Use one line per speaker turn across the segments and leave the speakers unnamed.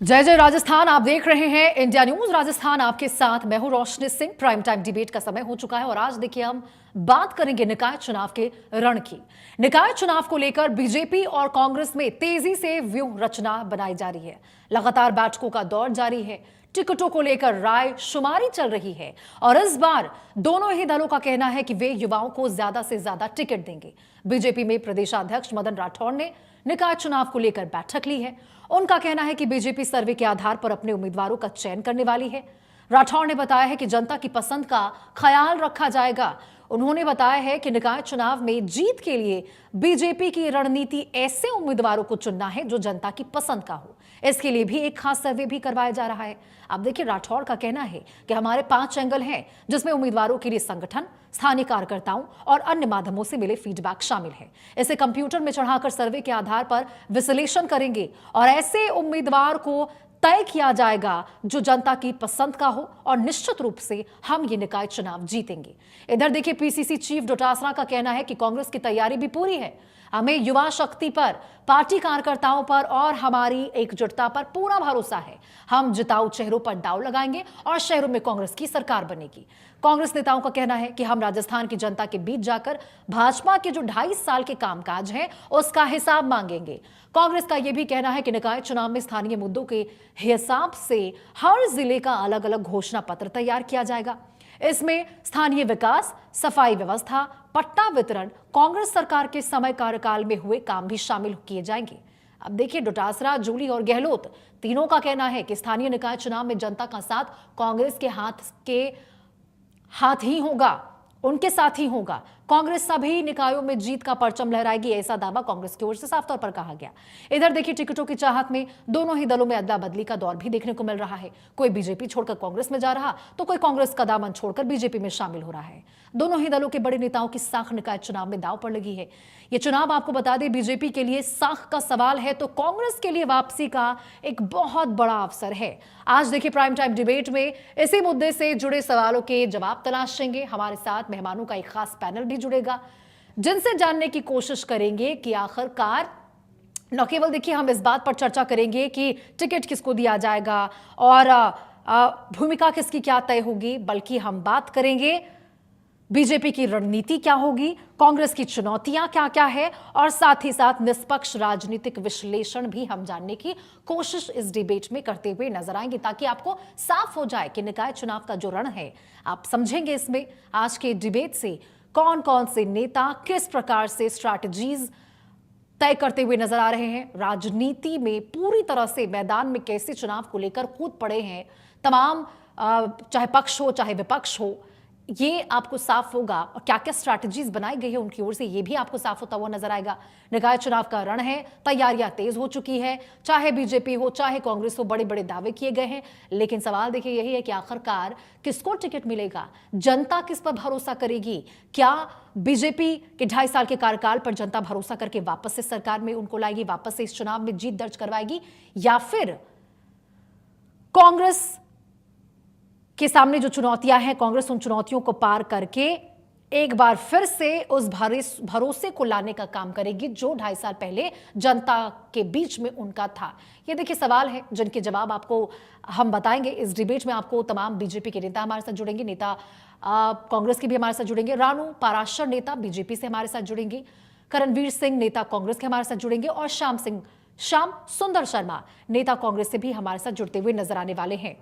जय जय राजस्थान। आप देख रहे हैं इंडिया न्यूज राजस्थान। आपके साथ मैं हूं रोशनी सिंह। प्राइम टाइम डिबेट का समय हो चुका है और आज देखिए हम बात करेंगे निकाय चुनाव के रण की। निकाय चुनाव को लेकर बीजेपी और कांग्रेस में तेजी से व्यूह रचना बनाई जा रही है। लगातार बैठकों का दौर जारी है, टिकटों को लेकर राय शुमारी चल रही है और इस बार दोनों ही दलों का कहना है कि वे युवाओं को ज्यादा से ज्यादा टिकट देंगे। बीजेपी में प्रदेशाध्यक्ष मदन राठौड़ ने निकाय चुनाव को लेकर बैठक ली है। उनका कहना है कि बीजेपी सर्वे के आधार पर अपने उम्मीदवारों का चयन करने वाली है। राठौड़ ने बताया है कि जनता की पसंद का ख्याल रखा जाएगा। उन्होंने बताया है कि निकाय चुनाव में जीत के लिए बीजेपी की रणनीति ऐसे उम्मीदवारों को चुनना है जो जनता की पसंद का हो। इसके लिए भी एक खास सर्वे भी करवाया जा रहा है। अब देखिए राठौड़ का कहना है कि हमारे 5 एंगल हैं, जिसमें उम्मीदवारों के लिए संगठन, स्थानीय कार्यकर्ताओं और अन्य माध्यमों से मिले फीडबैक शामिल है। इसे कंप्यूटर में चढ़ाकर सर्वे के आधार पर विश्लेषण करेंगे और ऐसे उम्मीदवार को तय किया जाएगा जो जनता की पसंद का हो और निश्चित रूप से हम ये निकाय चुनाव जीतेंगे। इधर देखिए पीसीसी चीफ डोटासरा का कहना है कि कांग्रेस की तैयारी भी पूरी है। हमें युवा शक्ति पर, पार्टी कार्यकर्ताओं पर और हमारी एकजुटता पर पूरा भरोसा है। हम जिताऊ चेहरों पर दांव लगाएंगे और शहरों में कांग्रेस की सरकार बनेगी। कांग्रेस नेताओं का कहना है कि हम राजस्थान की जनता के बीच जाकर भाजपा के जो 2.5 साल के कामकाज हैं उसका हिसाब मांगेंगे। कांग्रेस का यह भी कहना है कि निकाय चुनाव में स्थानीय मुद्दों के हिसाब से हर जिले का अलग अलग घोषणा पत्र तैयार किया जाएगा। इसमें स्थानीय विकास, सफाई व्यवस्था, पट्टा वितरण, कांग्रेस सरकार के समय कार्यकाल में हुए काम भी शामिल किए जाएंगे। अब देखिए डोटासरा, जूली और गहलोत तीनों का कहना है कि स्थानीय निकाय चुनाव में जनता का साथ कांग्रेस के हाथ ही होगा, उनके साथ ही होगा। कांग्रेस सभी निकायों में जीत का परचम लहराएगी, ऐसा दावा कांग्रेस की ओर से साफ तौर पर कहा गया। इधर देखिए टिकटों की चाहत में दोनों ही दलों में अदला बदली का दौर भी देखने को मिल रहा है। कोई बीजेपी छोड़कर कांग्रेस में जा रहा तो कोई कांग्रेस का दामन छोड़कर बीजेपी में शामिल हो रहा है। दोनों ही दलों के बड़े नेताओं की साख निकाय चुनाव में दांव पर लगी है। यह चुनाव आपको बता दें बीजेपी के लिए साख का सवाल है तो कांग्रेस के लिए वापसी का एक बहुत बड़ा अवसर है। आज देखिए प्राइम टाइम डिबेट में इसी मुद्दे से जुड़े सवालों के जवाब तलाशेंगे। हमारे साथ मेहमानों का एक खास पैनल भी जुड़ेगा जिनसे जानने की कोशिश करेंगे कि आखिरकार न केवल देखिए हम इस बात पर चर्चा करेंगे कि टिकट किसको दिया जाएगा और भूमिका किसकी क्या तय होगी, बल्कि हम बात करेंगे बीजेपी की रणनीति क्या होगी, कांग्रेस की चुनौतियां क्या क्या है और साथ ही साथ निष्पक्ष राजनीतिक विश्लेषण भी हम जानने की कोशिश इस डिबेट में करते हुए नजर आएंगे, ताकि आपको साफ हो जाए कि निकाय चुनाव का जो रण है आप समझेंगे। इसमें आज के डिबेट से कौन कौन से नेता किस प्रकार से स्ट्रैटेजीज तय करते हुए नजर आ रहे हैं, राजनीति में पूरी तरह से मैदान में कैसे चुनाव को लेकर कूद पड़े हैं तमाम, चाहे पक्ष हो चाहे विपक्ष हो, ये आपको साफ होगा। और क्या क्या स्ट्रैटेजीज बनाई गई है उनकी ओर से ये भी आपको साफ होता हुआ नजर आएगा। निकाय चुनाव का रण है, तैयारियां तेज हो चुकी है, चाहे बीजेपी हो चाहे कांग्रेस हो, बड़े बड़े दावे किए गए हैं। लेकिन सवाल देखिए यही है कि आखिरकार किसको टिकट मिलेगा, जनता किस पर भरोसा करेगी। क्या बीजेपी के 2.5 साल के कार्यकाल पर जनता भरोसा करके वापस से सरकार में उनको लाएगी, वापस से इस चुनाव में जीत दर्ज करवाएगी, या फिर कांग्रेस के सामने जो चुनौतियां हैं, कांग्रेस उन चुनौतियों को पार करके एक बार फिर से उस भरोसे को लाने का काम करेगी जो 2.5 साल पहले जनता के बीच में उनका था। ये देखिए सवाल है जिनके जवाब आपको हम बताएंगे इस डिबेट में। आपको तमाम बीजेपी के नेता हमारे साथ जुड़ेंगे, नेता कांग्रेस के भी हमारे साथ जुड़ेंगे, रानू पाराशर नेता बीजेपी से हमारे साथ जुड़ेंगी, करणवीर सिंह नेता कांग्रेस के हमारे साथ जुड़ेंगे और श्याम सुंदर शर्मा नेता कांग्रेस से भी हमारे साथ जुड़ते हुए नजर आने वाले हैं।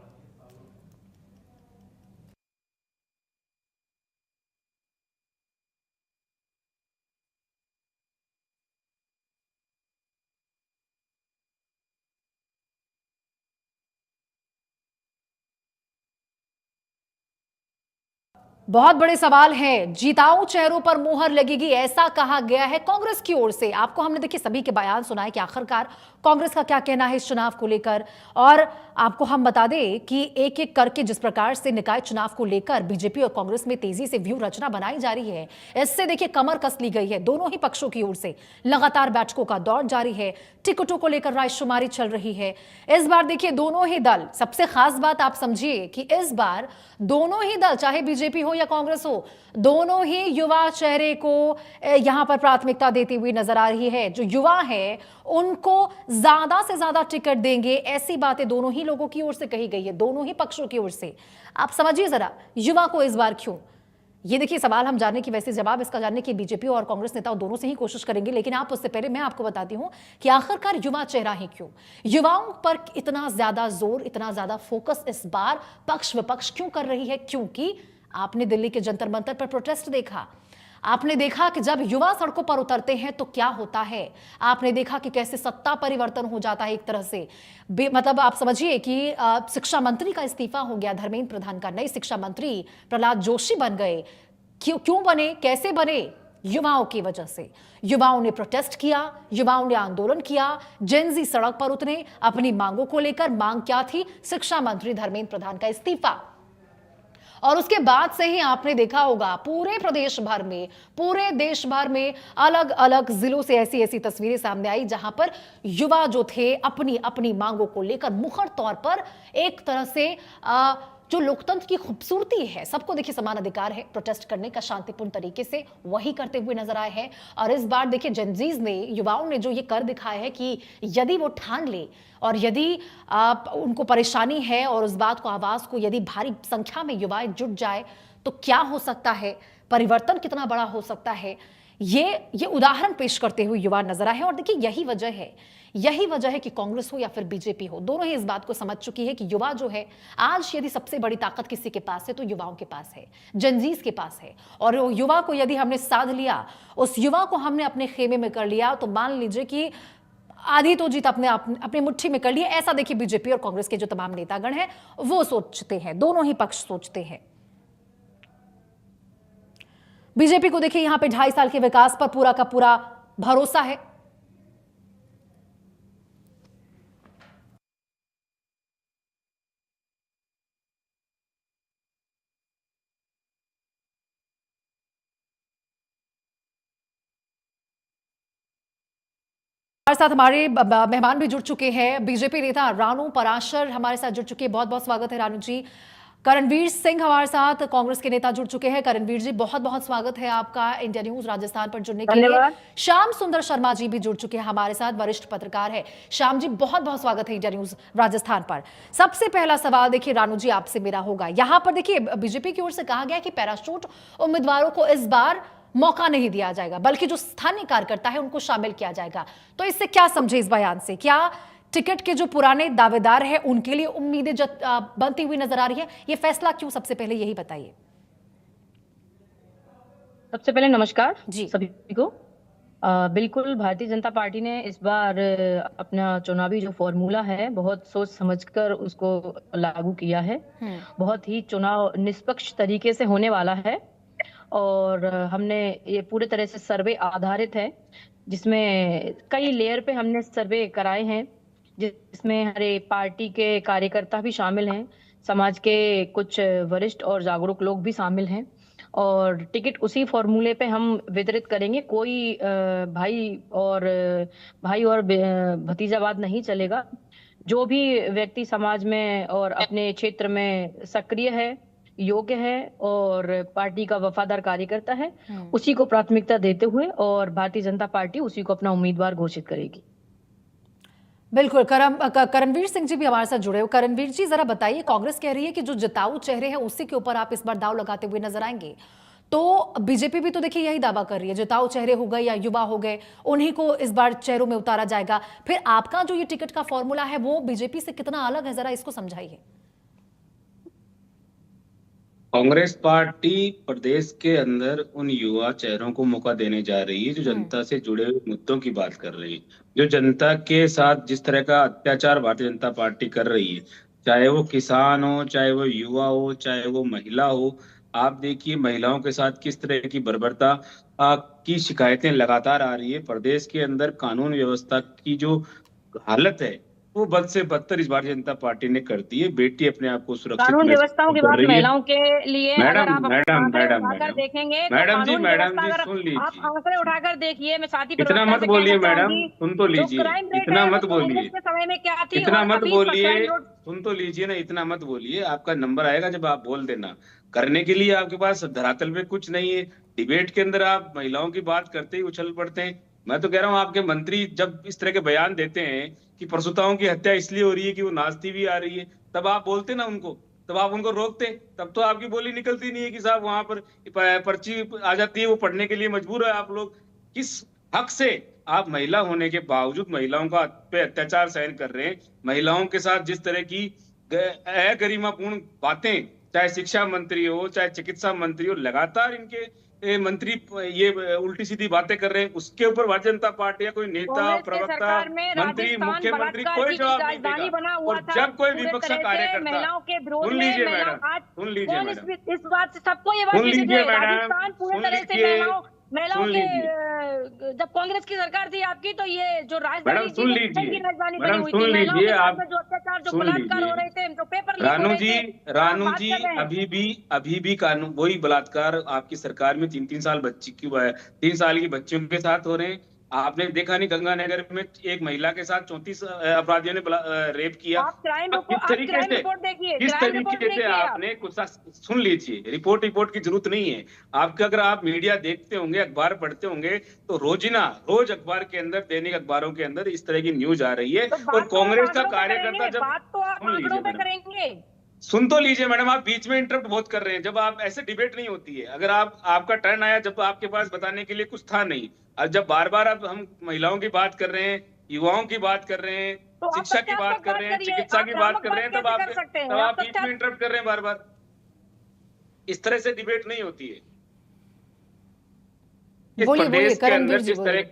बहुत बड़े सवाल है, जीताऊ चेहरों पर मुहर लगेगी ऐसा कहा गया है कांग्रेस की ओर से। आपको हमने देखिए सभी के बयान सुनाए कि आखिरकार कांग्रेस का क्या कहना है इस चुनाव को लेकर, और आपको हम बता दें कि एक एक करके जिस प्रकार से निकाय चुनाव को लेकर बीजेपी और कांग्रेस में तेजी से व्यूह रचना बनाई जा रही है, इससे देखिए कमर कस ली गई है दोनों ही पक्षों की ओर से। लगातार बैठकों का दौर जारी है, टिकटों को लेकर रायशुमारी चल रही है। इस बार देखिए दोनों ही दल, सबसे खास बात आप समझिए कि इस बार दोनों ही दल, चाहे बीजेपी हो हो या कांग्रेस हो, दोनों ही युवा चेहरे को यहां पर प्राथमिकता देती हुई नजर आ रही है। जो युवा है उनको ज्यादा से ज्यादा टिकट देंगे, ऐसी बातें दोनों ही लोगों की ओर से कही गई है, दोनों ही पक्षों की ओर से। आप समझिए जरा, युवा को इस बार क्यों? ये देखिए सवाल हम जानने की, वैसे जवाब इसका जानने की बीजेपी और कांग्रेस नेताओं दोनों से ही कोशिश करेंगे, लेकिन आप उससे पहले मैं आपको बताती हूं कि आखिरकार युवा चेहरा ही क्यों, युवाओं पर इतना ज्यादा जोर, इतना ज्यादा फोकस इस बार पक्ष विपक्ष क्यों कर रही है? क्योंकि आपने दिल्ली के जंतर मंतर पर प्रोटेस्ट देखा, आपने देखा कि जब युवा सड़कों पर उतरते हैं तो क्या होता है, आपने देखा कि कैसे सत्ता परिवर्तन हो जाता है एक तरह से। मतलब आप समझिए कि शिक्षा मंत्री का इस्तीफा हो गया, धर्मेंद्र प्रधान का, नए शिक्षा मंत्री प्रहलाद जोशी बन गए। क्यों बने, कैसे बने? युवाओं की वजह से। युवाओं ने प्रोटेस्ट किया, युवाओं ने आंदोलन किया, जेनजी सड़क पर उतरे अपनी मांगों को लेकर। मांग क्या थी? शिक्षा मंत्री धर्मेंद्र प्रधान का इस्तीफा। और उसके बाद से ही आपने देखा होगा पूरे प्रदेश भर में, पूरे देश भर में अलग अलग जिलों से ऐसी ऐसी तस्वीरें सामने आई जहां पर युवा जो थे अपनी अपनी मांगों को लेकर मुखर तौर पर एक तरह से जो लोकतंत्र की खूबसूरती है, सबको देखिए समान अधिकार है प्रोटेस्ट करने का शांतिपूर्ण तरीके से, वही करते हुए नजर आए हैं। और इस बार देखिए जेनजीज ने, युवाओं ने जो ये कर दिखाया है कि यदि वो ठान ले और यदि उनको परेशानी है और उस बात को, आवाज को यदि भारी संख्या में युवा जुट जाए तो क्या हो सकता है, परिवर्तन कितना बड़ा हो सकता है, ये उदाहरण पेश करते हुए युवा नजर आए हैं। और देखिए यही वजह है कि कांग्रेस हो या फिर बीजेपी हो, दोनों ही इस बात को समझ चुकी है कि युवा जो है, आज यदि सबसे बड़ी ताकत किसी के पास है तो युवाओं के पास है, जनजीज के पास है। और युवा को यदि हमने साध लिया, उस युवा को हमने अपने खेमे में कर लिया, तो मान लीजिए कि आधी तो जीत अपने मुट्ठी में कर ली। ऐसा देखिए बीजेपी और कांग्रेस के जो तमाम नेतागण हैं वो सोचते हैं, दोनों ही पक्ष सोचते हैं। बीजेपी को देखिए यहां पे 2.5 साल के विकास पर पूरा का पूरा भरोसा है। हमारे साथ हमारे मेहमान भी जुड़ चुके हैं, बीजेपी नेता रानू पराशर हमारे साथ जुड़ चुके हैं। बहुत बहुत स्वागत है रानू जी। करणवीर सिंह हमारे साथ कांग्रेस के नेता जुड़ चुके हैं। करणवीर जी, बहुत बहुत स्वागत है आपका इंडिया न्यूज राजस्थान पर जुड़ने के लिए। श्याम सुंदर शर्मा जी भी जुड़ चुके हैं हमारे साथ, वरिष्ठ पत्रकार है। श्याम जी, बहुत बहुत स्वागत है इंडिया न्यूज राजस्थान पर। सबसे पहला सवाल देखिए रानू जी आपसे मेरा होगा, यहां पर देखिए बीजेपी की ओर से कहा गया कि पैराशूट उम्मीदवारों को इस बार मौका नहीं दिया जाएगा, बल्कि जो स्थानीय कार्यकर्ता है उनको शामिल किया जाएगा। तो इससे क्या समझे इस बयान से? क्या टिकट के जो पुराने दावेदार हैं उनके लिए उम्मीदें बनती हुई नजर आ रही है? ये फैसला क्यों, सबसे पहले यही बताइए।
सबसे पहले नमस्कार जी सभी को। बिल्कुल भारतीय जनता पार्टी ने इस बार अपना चुनावी जो फॉर्मूला है बहुत सोच समझकर उसको लागू किया है। बहुत ही चुनाव निष्पक्ष तरीके से होने वाला है और हमने ये पूरे तरह से सर्वे आधारित है, जिसमें कई लेयर पे हमने सर्वे कराए हैं, जिसमें हमारे पार्टी के कार्यकर्ता भी शामिल हैं, समाज के कुछ वरिष्ठ और जागरूक लोग भी शामिल हैं और टिकट उसी फॉर्मूले पे हम वितरित करेंगे। कोई भाई और भतीजावाद नहीं चलेगा। जो भी व्यक्ति समाज में और अपने क्षेत्र में सक्रिय है, योग्य है और पार्टी का वफादार कार्यकर्ता है, उसी को प्राथमिकता देते हुए और भारतीय जनता पार्टी उसी को अपना उम्मीदवार घोषित करेगी।
बिल्कुल। करणवीर सिंह जी भी हमारे साथ जुड़े हो। करणवीर जी, जरा बताइए, कांग्रेस कह रही है कि जो जिताऊ चेहरे हैं उसी के ऊपर आप इस बार दाव लगाते हुए नजर आएंगे, तो बीजेपी भी तो देखिए यही दावा कर रही है, जिताऊ चेहरे हो गए या युवा हो गए, उन्हीं को इस बार चेहरों में उतारा जाएगा। फिर आपका जो ये टिकट का फॉर्मूला है वो बीजेपी से कितना अलग है, जरा इसको समझाइए।
कांग्रेस पार्टी प्रदेश के अंदर उन युवा चेहरों को मौका देने जा रही है जो जनता से जुड़े हुए मुद्दों की बात कर रही है, जो जनता के साथ जिस तरह का अत्याचार भारतीय जनता पार्टी कर रही है, चाहे वो किसान हो, चाहे वो युवा हो, चाहे वो महिला हो। आप देखिए महिलाओं के साथ किस तरह की बर्बरता की शिकायतें लगातार आ रही है। प्रदेश के अंदर कानून व्यवस्था की जो हालत है वो बद से बदतर इस भारतीय जनता पार्टी ने कर दी है। बेटी अपने आप को सुरक्षित
कानून
महसूस
व्यवस्थाओं की
कर
बात
रही है।
महिलाओं के लिए अगर
मैडम
आप अपने
मैडम
आंकड़े
मैडम
उठाकर
मैडम
देखेंगे तो
मैडम
कानून
जी
व्यवस्था, अगर
सुन
आप
लीजिए।
आंकड़े उठाकर देखिए, मैं साथी
इतना
प्रवक्ता
मत
से कहना
बोलिए मैडम,
चाहूंगी,
सुन तो
जो
लीजिए।
क्राइम रेट
इतना
है वो
मत
कांग्रेस
बोलिए।
के समय में क्या थी
इतना
और
मत
अभी
बोलिए।
Crime rate.
सुन तो लीजिए ना, इतना मत बोलिए। आपका नंबर आएगा जब आप बोल देना। करने के लिए आपके पास धरातल पे कुछ नहीं है। डिबेट के अंदर आप महिलाओं की बात करते ही उछल पड़ते हैं। मैं तो कह रहा हूँ, आपके मंत्री जब इस तरह के बयान देते हैं कि प्रसूताओं की हत्या इसलिए हो रही है कि वो नाचती भी आ रही है, तब आप बोलते ना उनको, तब आप उनको रोकते। तब तो आपकी बोली निकलती नहीं है कि साहब वहां पर पर्ची आ जाती है, वो पढ़ने के लिए मजबूर है आप लोग। किस हक से आप महिला होने के बावजूद महिलाओं का पे अत्याचार सहन कर रहे हैं? महिलाओं के साथ जिस तरह की अगरिमापूर्ण बातें, चाहे शिक्षा मंत्री हो चाहे चिकित्सा मंत्री हो, लगातार इनके मंत्री ये उल्टी सीधी बातें कर रहे हैं, उसके ऊपर भारतीय जनता पार्टी या कोई नेता,
कांग्रेस के
प्रवक्ता,
सरकार में
मंत्री,
राजस्थान
मुख्यमंत्री
बलात्कार
कोई
की
जवाब नहीं
राजधानी
देगा।
बना हुआ
और
था
जब कोई
पूरे
विपक्ष का
तरह से
कार्यकर्ता,
महिलाओं के विरोध
सुन
में।
लीजिए
महिलाओं
मैडम,
आज
सुन लीजिए
कौन
मैडम,
इस बात से, सबको ये बात
सुन
विदित
लीजिए
है,
मैडम,
राजस्थान पूरे
सुन
तरह से
लीजिए,
महिलाओं
सुन
के
लीजिए
जब कांग्रेस की सरकार थी आपकी, तो ये जो
मैडम,
राजधानी थी
सुन
वो किचन
लीजिए
की राजधानी बनी
मैडम,
हुई
सुन
थी। महिलाओं
लीजिए
के साथ
आप,
में जो अत्याचार, जो
सुन
बलात्कार
लीजिए।
हो रहे थे, जो पेपर लीक हो
रानू
रहे
जी,
थे, क्या आप
रानू
बात
जी,
कर रहे हैं?
अभी भी कानून वही बलात्कार आपकी सरकार में 3-3 साल बच्ची की 3 साल की बच्चियों के साथ हो रहे हैं। आपने देखा नहीं, गंगानगर में एक महिला के साथ 34 अपराधियों ने रेप किया। अब
आप क्राइम रिपोर्ट देखिए,
किस
क्राइम रिपोर्ट
तरीके से
देखिए आप।
आपने कुछ सुन लीजिए। रिपोर्ट की जरूरत नहीं है आपके। अगर आप मीडिया देखते होंगे, अखबार पढ़ते होंगे, तो रोज अखबार के अंदर, दैनिक अखबारों के अंदर इस तरह की न्यूज आ रही है।
तो
और
बात तो आप
कांग्रेस का
आंकड़ों पे
कार्यकर्ता
करेंगे,
जब,
बात तो आप
सुन
आंकड़ों
लीजिए
पे
मैडम,
करेंगे।
सुन तो लीजिए मैडम, आप बीच में इंटरप्ट बहुत कर रहे हैं। जब आप ऐसे, डिबेट नहीं होती है। अगर आपका टर्न आया जब आपके पास बताने के लिए कुछ था नहीं, और जब बार बार अब हम महिलाओं की बात कर रहे हैं, युवाओं की बात कर रहे हैं,
तो आप
शिक्षा की बात
तथ्यात्मक
कर
बात
रहे हैं,
करिए,
चिकित्सा
आप
की बात
भ्रामक
कर रहे
बात
हैं,
कैसे कर सकते
तब
हैं? आप
आप बीच में इंटरप्ट कर रहे हैं बार बार। इस तरह से डिबेट नहीं होती है। इस
बोलिए बोलिए
प्रदेश के
करणवीर
अंदर
जी, बोलिए।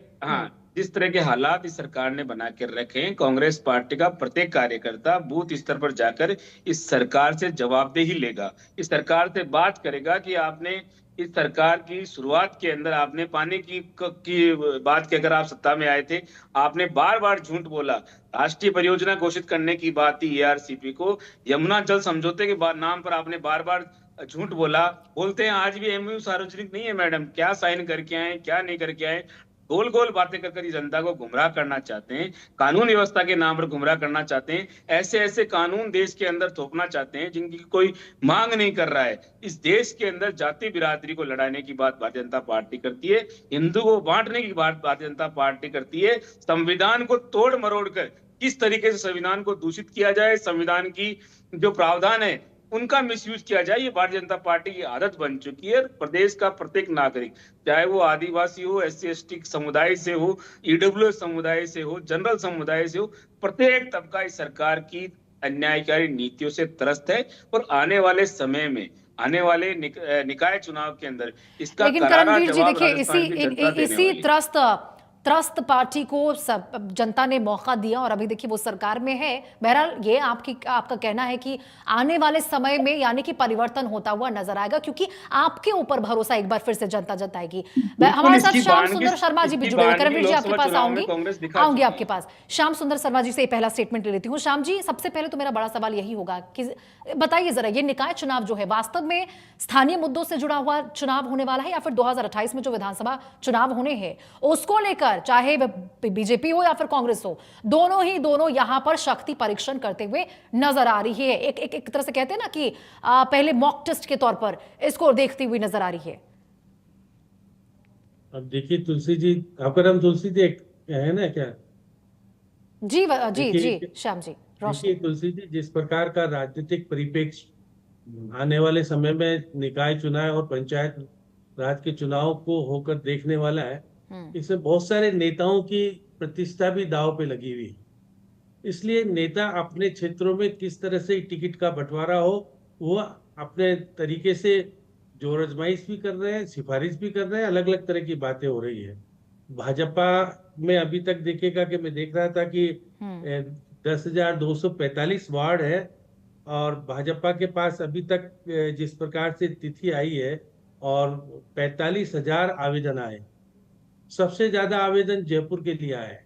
जिस तरह के हालात इस सरकार ने बना कर रखे हैं, कांग्रेस पार्टी का प्रत्येक कार्यकर्ता बूथ स्तर पर जाकर इस सरकार से जवाबदेही लेगा। इस सरकार से बात करेगा कि आपने इस सरकार की शुरुआत के अंदर आपने पानी की बात की, अगर आप सत्ता में आए थे, आपने बार बार झूठ बोला। राष्ट्रीय परियोजना घोषित करने की बात थी एआरसीपी को, यमुना जल समझौते के नाम पर आपने बार बार झूठ बोला। बोलते हैं आज भी एमयू सार्वजनिक नहीं है मैडम, क्या साइन करके आए, क्या नहीं करके आए। गोल गोल बातें कर जनता को गुमराह करना चाहते हैं, कानून व्यवस्था के नाम पर गुमराह करना चाहते हैं। ऐसे ऐसे कानून देश के अंदर थोपना चाहते हैं जिनकी कोई मांग नहीं कर रहा है। इस देश के अंदर जाति बिरादरी को लड़ाने की बात भारतीय जनता पार्टी करती है, हिंदू को बांटने की बात भारतीय जनता पार्टी करती है। संविधान को तोड़ मरोड़ कर किस तरीके से संविधान को दूषित किया जाए, संविधान की जो प्रावधान है उनका मिसयूज किया जाए, ये भारतीय जनता पार्टी की आदत बन चुकी है। प्रदेश का प्रत्येक नागरिक, चाहे वो आदिवासी हो, SC ST समुदाय से हो, EWS समुदाय से हो, जनरल समुदाय से हो, प्रत्येक तबका इस सरकार की अन्यायकारी नीतियों से त्रस्त है। और आने वाले समय में, आने वाले निकाय चुनाव के अंदर इसका
लेकिन
करारा
करणवीर जी
जवाब
देखिए,
राजस्थान की जनता देने
इसी
वाली है।
त्रस्त पार्टी को सब जनता ने मौका दिया और अभी देखिए वो सरकार में है। बहरहाल ये आपका कहना है कि आने वाले समय में यानी कि परिवर्तन होता हुआ नजर आएगा, क्योंकि आपके ऊपर भरोसा एक बार फिर से जनता जताएगी। हमारे साथ श्याम सुंदर शर्मा जी भी जुड़े हुए। करणवीर जी आपके पास आऊंगी आपके पास। श्याम सुंदर शर्मा जी से पहला स्टेटमेंट ले लेती हूँ। श्याम जी, सबसे पहले तो मेरा बड़ा सवाल यही होगा कि बताइए जरा, ये निकाय चुनाव जो है वास्तव में स्थानीय मुद्दों से जुड़ा हुआ चुनाव होने वाला है, या फिर 2028 में जो विधानसभा चुनाव होने हैं उसको लेकर, चाहे बीजेपी हो या फिर कांग्रेस हो, दोनों यहां पर शक्ति परीक्षण करते हुए नजर आ रही है। एक तरह से कहते हैं ना कि पहले मॉक टेस्ट के तौर पर इसको देखती हुई नजर आ रही है।
अब देखिए तुलसी जी, आपका नाम तुलसी जी है ना क्या?
जी जी जी श्याम जी,
देखिए तुलसी जी, जिस प्रकार का राजनीतिक परिप्रेक्ष्य आने वाले समय में निकाय चुनाव और पंचायत राज के चुनाव को होकर देखने वाला है, इसमें बहुत सारे नेताओं की प्रतिष्ठा भी दांव पे लगी हुई है। इसलिए नेता अपने क्षेत्रों में किस तरह से टिकट का बंटवारा हो, वो अपने तरीके से जोर आजमाइश भी कर रहे हैं, सिफारिश भी कर रहे हैं, अलग अलग तरह की बातें हो रही है। भाजपा में अभी तक देखेगा कि मैं देख रहा था कि 10,245 वार्ड है, और भाजपा के पास अभी तक जिस प्रकार से तिथि आई है और 45,000 आवेदन आए। सबसे ज्यादा आवेदन जयपुर के लिए आए।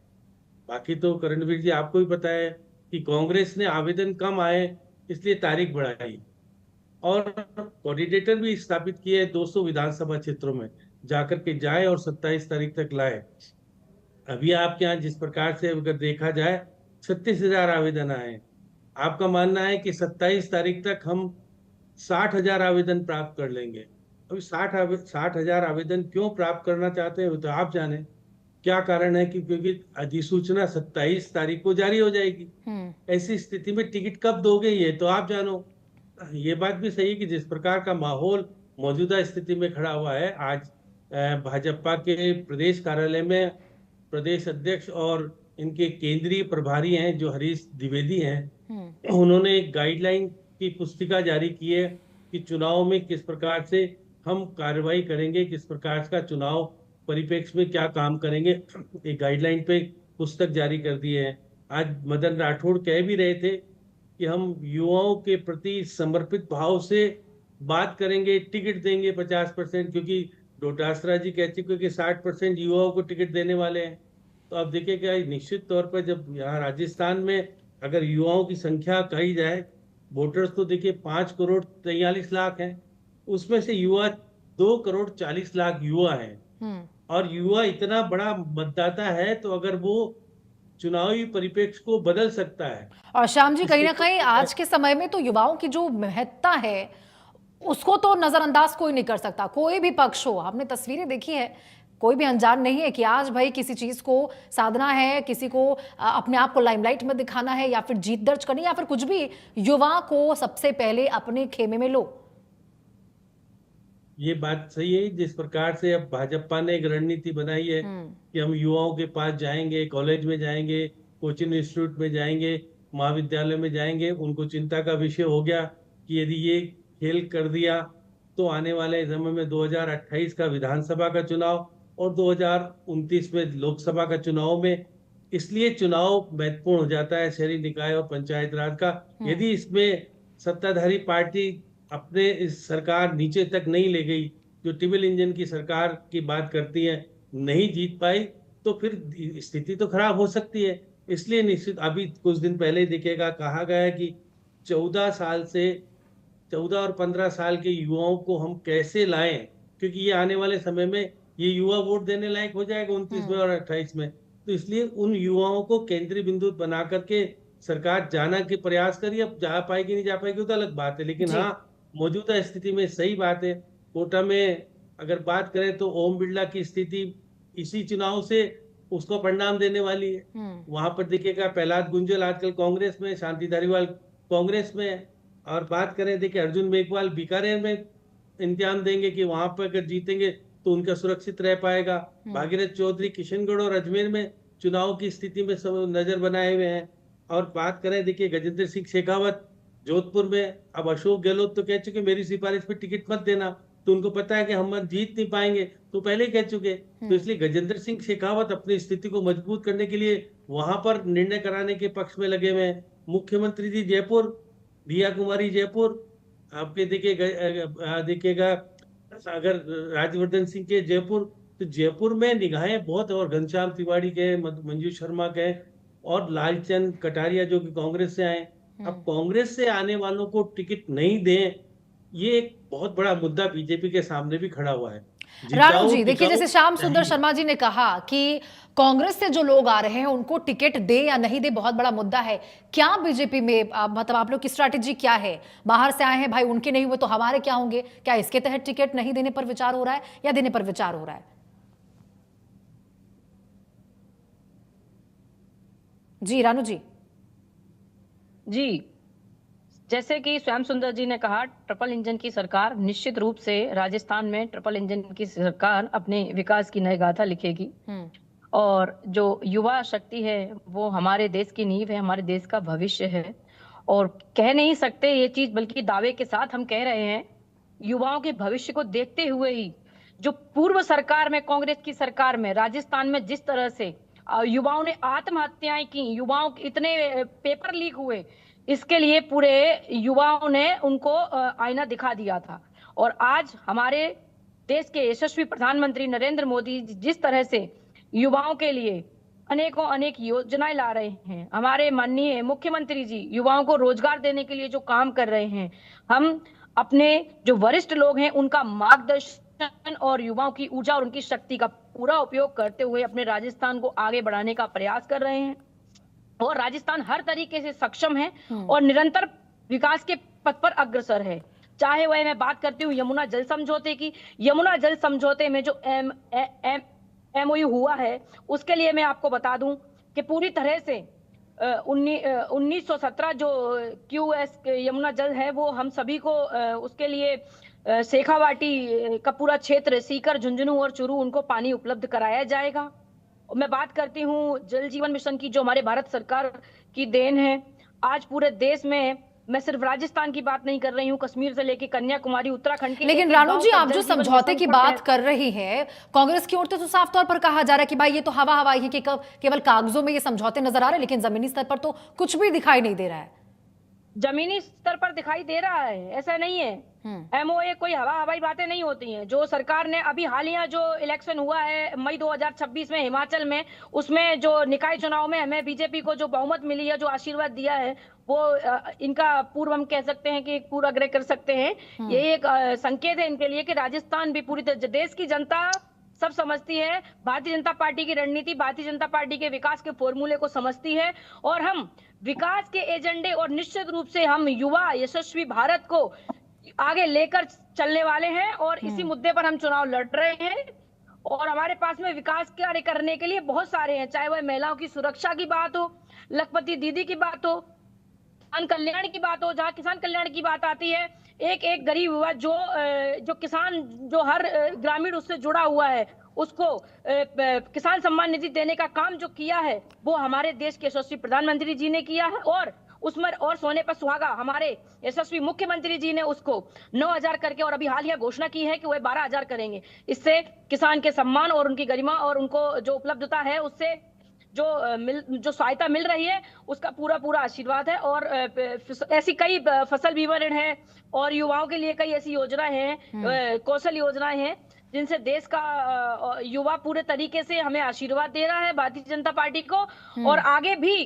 बाकी तो करणवीर जी आपको भी पता है कि कांग्रेस ने आवेदन कम आए इसलिए तारीख बढ़ाई, और कोऑर्डिनेटर भी स्थापित किए 200 विधानसभा क्षेत्रों में जाकर के जाए और 27 तारीख तक लाए। अभी आपके यहाँ जिस प्रकार से अगर देखा जाए 36,000 आवेदन आए, आपका मानना है कि 27 तारीख तक हम 60,000 आवेदन प्राप्त कर लेंगे। अभी 60,000 आवेदन क्यों प्राप्त करना चाहते हैं वो तो आप जाने, क्या कारण है कि क्योंकि अधिसूचना 27 तारीख को जारी हो जाएगी। ऐसी स्थिति में टिकट कब दोगे ये तो आप जानो। ये बात भी सही है कि जिस प्रकार का माहौल मौजूदा स्थिति में खड़ा हुआ है, आज भाजपा के प्रदेश कार्यालय में प्रदेश अध्यक्ष और इनके केंद्रीय प्रभारी हैं जो हरीश द्विवेदी हैं, उन्होंने एक गाइडलाइन की पुस्तिका जारी की है कि चुनाव में किस प्रकार से हम कार्रवाई करेंगे, किस प्रकार का चुनाव परिप्रेक्ष्य में क्या काम करेंगे। एक गाइडलाइन पे पुस्तक जारी कर दी है। आज मदन राठौड़ कह भी रहे थे कि हम युवाओं के प्रति समर्पित भाव से बात करेंगे, टिकट देंगे 50%, क्योंकि डोटासरा जी कह चुके कि 60% युवाओं को टिकट देने वाले हैं। तो आप देखिएगा निश्चित तौर पर जब यहाँ राजस्थान में अगर युवाओं की संख्या कही जाए, वोटर्स तो देखिए 5 करोड़ 43 लाख हैं, उसमें से युवा 2 करोड़ 40 लाख युवा हैं। और युवा इतना बड़ा मतदाता है तो अगर वो चुनावी परिप्रेक्ष्य को बदल सकता है।
और श्याम जी, कहीं ना कहीं आज के समय में तो युवाओं की जो महत्ता है उसको तो नजरअंदाज कोई नहीं कर सकता, कोई भी पक्ष हो। हमने तस्वीरें देखी है, कोई भी अनजान नहीं है कि आज भाई किसी चीज को साधना है, किसी को अपने आप को लाइमलाइट में दिखाना है या फिर जीत दर्ज करनी, या फिर कुछ भी, युवा को सबसे पहले अपने खेमे में लो।
ये बात सही है। जिस प्रकार से अब भाजपा ने एक रणनीति बनाई है कि हम युवाओं के पास जाएंगे, कॉलेज में जाएंगे, कोचिंग इंस्टीट्यूट में जाएंगे, महाविद्यालय में जाएंगे, उनको चिंता का विषय हो गया कि यदि ये खेल कर दिया तो आने वाले समय में 2028 का विधानसभा का चुनाव और 2029 में लोकसभा का चुनाव में, इसलिए चुनाव महत्वपूर्ण हो जाता है शहरी निकाय और पंचायत राज का। यदि इसमें सत्ताधारी पार्टी अपने इस सरकार नीचे तक नहीं ले गई, जो टिबिल इंजन की सरकार की बात करती है, नहीं जीत पाई, तो फिर स्थिति तो खराब हो सकती है। इसलिए निश्चित अभी कुछ दिन पहले दिखेगा, कहा गया है कि 14 और 15 साल के युवाओं को हम कैसे लाएं, क्योंकि ये आने वाले समय में ये युवा वोट देने लायक हो जाएगा 29 में और 28 में। तो इसलिए उन युवाओं को केंद्रीय बिंदु बना करके सरकार जाना के प्रयास करिए। अब जा पाएगी नहीं जा पाएगी तो अलग बात है, लेकिन हाँ, मौजूदा स्थिति में सही बात है। कोटा में अगर बात करें तो ओम बिरला की स्थिति इसी चुनाव से उसको परिणाम देने वाली है। वहां पर देखिएगा प्रहलाद गुंजल आजकल कांग्रेस में, शांति धारीवाल कांग्रेस में, और बात करें देखिए अर्जुन मेघवाल बीकानेर में इंतजाम देंगे कि वहां पर अगर जीतेंगे तो उनका सुरक्षित रह पाएगा। भागीरथ चौधरी किशनगढ़ और अजमेर में चुनाव की स्थिति में सब नजर बनाए हुए हैं। और बात करें देखिए गजेंद्र सिंह शेखावत जोधपुर में, अब अशोक गहलोत तो कह चुके मेरी सिफारिश पे टिकट मत देना, तो उनको पता है कि हम जीत नहीं पाएंगे, तो पहले ही कह चुके। तो इसलिए गजेंद्र सिंह शेखावत अपनी स्थिति को मजबूत करने के लिए वहां पर निर्णय कराने के पक्ष में लगे हुए हैं। मुख्यमंत्री जी जयपुर, दिया कुमारी जयपुर, आपके देखिएगा अगर राज्यवर्धन सिंह के जयपुर, तो जयपुर में निगाहें बहुत, और घनश्याम तिवारी के, मंजू शर्मा के और लालचंद कटारिया जो कि कांग्रेस से आए। अब कांग्रेस से आने वालों को टिकट नहीं दें, ये एक बहुत बड़ा मुद्दा बीजेपी के सामने भी खड़ा हुआ है।
राणू जी, देखिए जैसे श्याम सुंदर शर्मा जी ने कहा कि कांग्रेस से जो लोग आ रहे हैं उनको टिकट दे या नहीं दे बहुत बड़ा मुद्दा है। क्या बीजेपी में मतलब आप लोग की स्ट्रैटेजी क्या है? बाहर से आए हैं भाई, उनके नहीं हुए तो हमारे क्या होंगे? क्या इसके तहत टिकट नहीं देने पर विचार हो रहा है या देने पर विचार हो रहा है? जी रानू जी।
जी, जैसे कि श्याम सुंदर जी ने कहा, ट्रिपल इंजन की सरकार, निश्चित रूप से राजस्थान में ट्रिपल इंजन की सरकार अपने विकास की नई गाथा लिखेगी। और जो युवा शक्ति है वो हमारे देश की नींव है, हमारे देश का भविष्य है। और कह नहीं सकते ये चीज, बल्कि दावे के साथ हम कह रहे हैं, युवाओं के भविष्य को देखते हुए ही जो पूर्व सरकार में, कांग्रेस की सरकार में राजस्थान में जिस तरह से युवाओं ने आत्महत्याएं की, युवाओं के इतने पेपर लीक हुए, इसके लिए पूरे युवाओं ने उनको आईना दिखा दिया था। और आज हमारे देश के यशस्वी प्रधानमंत्री नरेंद्र मोदी जिस तरह से युवाओं के लिए अनेकों अनेक योजनाएं ला रहे हैं। हमारे माननीय मुख्यमंत्री जी युवाओं को रोजगार देने के लिए जो काम कर रहे हैं, हम अपने जो वरिष्ठ लोग हैं उनका मार्गदर्शन और युवाओं की ऊर्जा और उनकी शक्ति का पूरा उपयोग करते हुए अपने राजस्थान को आगे बढ़ाने का प्रयास कर रहे हैं। और राजस्थान हर तरीके से सक्षम है और निरंतर विकास के पथ पर अग्रसर है। चाहे वह मैं बात करती हूँ यमुना जल समझौते की। यमुना जल समझौते में जो MOU हुआ है, उसके लिए मैं आपको बता दूं कि पूरी तरह से 1917 जो QS यमुना जल है वो हम सभी को उसके लिए शेखावाटी का पूरा क्षेत्र, सीकर, झुंझुनू और चूरू, उनको पानी उपलब्ध कराया जाएगा। मैं बात करती हूँ जल जीवन मिशन की, जो हमारे भारत सरकार की देन है। आज पूरे देश में, मैं सिर्फ राजस्थान की बात नहीं कर रही हूँ, कश्मीर से लेके कन्याकुमारी, उत्तराखंड की,
लेकिन रानू जी, आप जो समझौते की बात कर रही हैं, कांग्रेस की ओर से तो साफ तौर पर कहा जा रहा है कि भाई ये तो हवाई है, कि केवल कागजों में ये समझौते नजर आ रहे हैं, लेकिन जमीनी स्तर पर तो कुछ भी दिखाई नहीं दे रहा है।
जमीनी स्तर पर दिखाई दे रहा है, ऐसा नहीं है। MOA कोई हवाई बातें नहीं होती हैं। जो सरकार ने अभी हालिया जो इलेक्शन हुआ है मई 2026 में हिमाचल में, उसमें जो निकाय चुनाव में हमें बीजेपी को जो बहुमत मिली है, जो आशीर्वाद दिया है, वो इनका पूर्व हम कह सकते हैं कि पूर्वाग्रह कर सकते हैं। ये एक संकेत है इनके लिए कि राजस्थान भी पूरी तरह, देश की जनता सब समझती है, भारतीय जनता पार्टी की रणनीति, भारतीय जनता पार्टी के विकास के फॉर्मूले को समझती है, और हम विकास के एजेंडे और निश्चित रूप से हम युवा यशस्वी भारत को आगे लेकर चलने वाले हैं। और इसी मुद्दे पर हम चुनाव लड़ रहे हैं, और हमारे पास में विकास कार्य करने के लिए बहुत सारे हैं। चाहे वह महिलाओं की सुरक्षा की बात हो, लखपति दीदी की बात हो, किसान कल्याण की बात हो। जहाँ किसान कल्याण की बात आती है, एक गरीब हुआ जो किसान, जो हर ग्रामीण उससे जुड़ा हुआ है, उसको किसान सम्मान निधि देने का काम जो किया है, वो हमारे देश के यशस्वी प्रधानमंत्री जी ने किया है। और उसमें और सोने पर सुहागा हमारे यशस्वी मुख्यमंत्री जी ने उसको 9,000 करके, और अभी हालिया घोषणा की है कि वह 12,000 करेंगे। इससे किसान के सम्मान और उनकी गरिमा और उनको जो उपलब्धता है, उससे जो सहायता मिल रही है, उसका पूरा आशीर्वाद है। और ऐसी कई फसल बीमा ऋण है, और युवाओं के लिए कई ऐसी योजनाएं हैं, कौशल योजनाएं हैं, जिनसे देश का युवा पूरे तरीके से हमें आशीर्वाद दे रहा है, भारतीय जनता पार्टी को। और आगे भी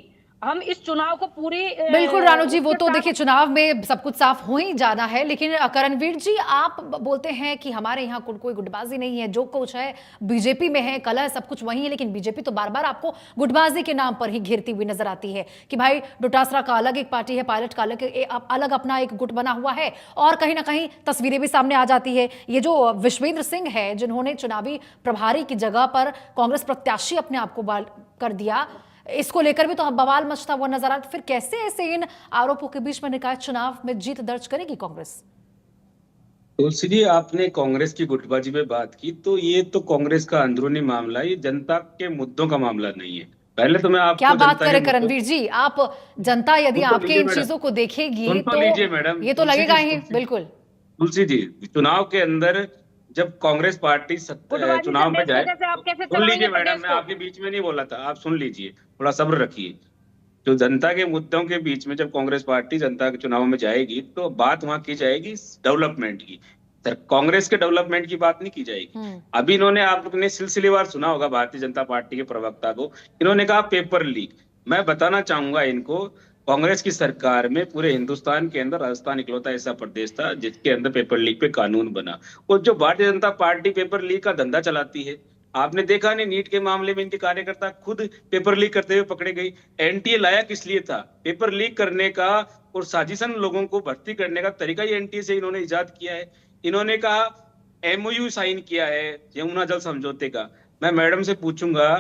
हम इस चुनाव को पूरी,
बिल्कुल रानू जी, वो तो देखिए चुनाव में सब कुछ साफ हो ही जाना है, लेकिन करणवीर जी, आप बोलते हैं कि हमारे यहाँ कोई गुटबाजी नहीं है, जो कुछ है बीजेपी में है, कलह सब कुछ वही है, लेकिन बीजेपी तो बार बार आपको गुटबाजी के नाम पर ही घेरती हुई नजर आती है कि भाई डोटासरा का अलग एक पार्टी है, पायलट का अलग अपना एक गुट बना हुआ है, और कहीं ना कहीं तस्वीरें भी सामने आ जाती है। ये जो विश्वेंद्र सिंह है, जिन्होंने चुनावी प्रभारी की जगह पर कांग्रेस प्रत्याशी अपने आप को कर दिया, इसको लेकर भी तो बवाल मचता हुआ नजर आता। फिर कैसे ऐसे इन आरोपों के बीच में निकाय चुनाव में जीत दर्ज करेगी कांग्रेस?
तुलसी जी, आपने कांग्रेस की गुटबाजी में बात की, तो ये तो कांग्रेस का अंदरूनी मामला है, ये जनता के मुद्दों का मामला नहीं है। पहले तो मैं आपको
क्या बात करें करणवीर जी, आप जनता यदि आपके इन चीजों को देखेगी तो
लीजिए मैडम,
ये तो लगेगा ही। बिल्कुल
तुलसी जी, चुनाव के अंदर जब कांग्रेस पार्टी चुनाव में जाए, सुन लीजिए मैडम, मैं आपके बीच में नहीं बोला था, आप सुन लीजिए, थोड़ा सब्र रखिए। जो जनता के मुद्दों के बीच में जब कांग्रेस पार्टी जनता के चुनाव में जाएगी, तो बात वहां की जाएगी डेवलपमेंट की, कांग्रेस के डेवलपमेंट की बात नहीं की जाएगी। अभी इन्होंने, आपने सिलसिलेवार सुना होगा भारतीय जनता पार्टी के प्रवक्ता को, इन्होंने कहा पेपर लीक। मैं बताना चाहूंगा इनको, कांग्रेस की सरकार में पूरे हिंदुस्तान के अंदर राजस्थान इकलौता ऐसा प्रदेश था जिसके अंदर पेपर लीक पे कानून बना। और जो Bharatiya Janata party paper leak का धंधा चलाती है, आपने देखा नहीं, नीट के मामले में इनके कार्यकर्ता खुद पेपर लीक करते हुए पकड़े गए। एनटीए लाया किस लिए था? पेपर लीक करने का और साजिशन लोगों को भर्ती करने का तरीका ही एनटीए से इन्होंने इजाद किया है। इन्होंने कहा MOU साइन किया है यमुना जल समझौते का। मैं मैडम से पूछूंगा